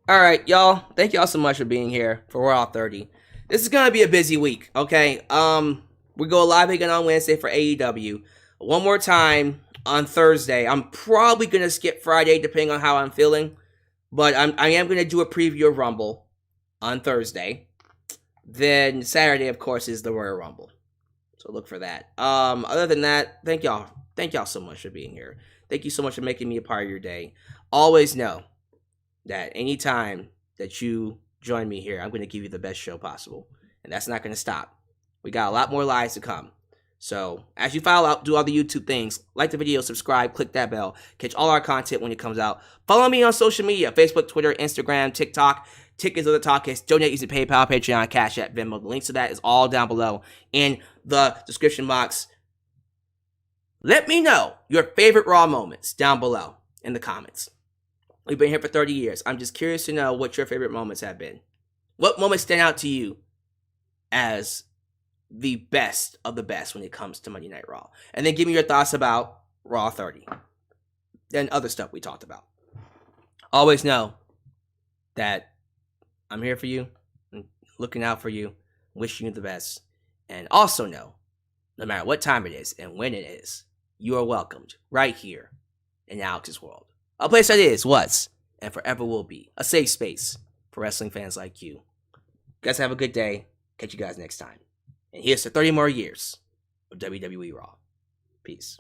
all right, y'all. Thank y'all so much for being here for Raw 30. This is gonna be a busy week, okay? We go live again on Wednesday for AEW. One more time on Thursday. I'm probably gonna skip Friday depending on how I'm feeling, but I am gonna do a preview of Rumble on Thursday. Then Saturday, of course, is the Royal Rumble. So look for that. Other than that, thank y'all. Thank y'all so much for being here. Thank you so much for making me a part of your day. Always know that anytime that you join me here, I'm going to give you the best show possible. And that's not going to stop. We got a lot more lives to come. So as you file out, do all the YouTube things. Like the video, subscribe, click that bell. Catch all our content when it comes out. Follow me on social media. Facebook, Twitter, Instagram, TikTok. Tickets of the Talkist. Donate using PayPal, Patreon, Cash App, Venmo. The links to that is all down below in the description box. Let me know your favorite Raw moments down below in the comments. We've been here for 30 years. I'm just curious to know what your favorite moments have been. What moments stand out to you as the best of the best when it comes to Monday Night Raw? And then give me your thoughts about Raw 30, and other stuff we talked about. Always know that I'm here for you, and looking out for you, wishing you the best. And also know, no matter what time it is and when it is, you are welcomed right here in Alyx's world. A place that is, was, and forever will be a safe space for wrestling fans like you. You guys have a good day. Catch you guys next time. And here's to 30 more years of WWE Raw. Peace.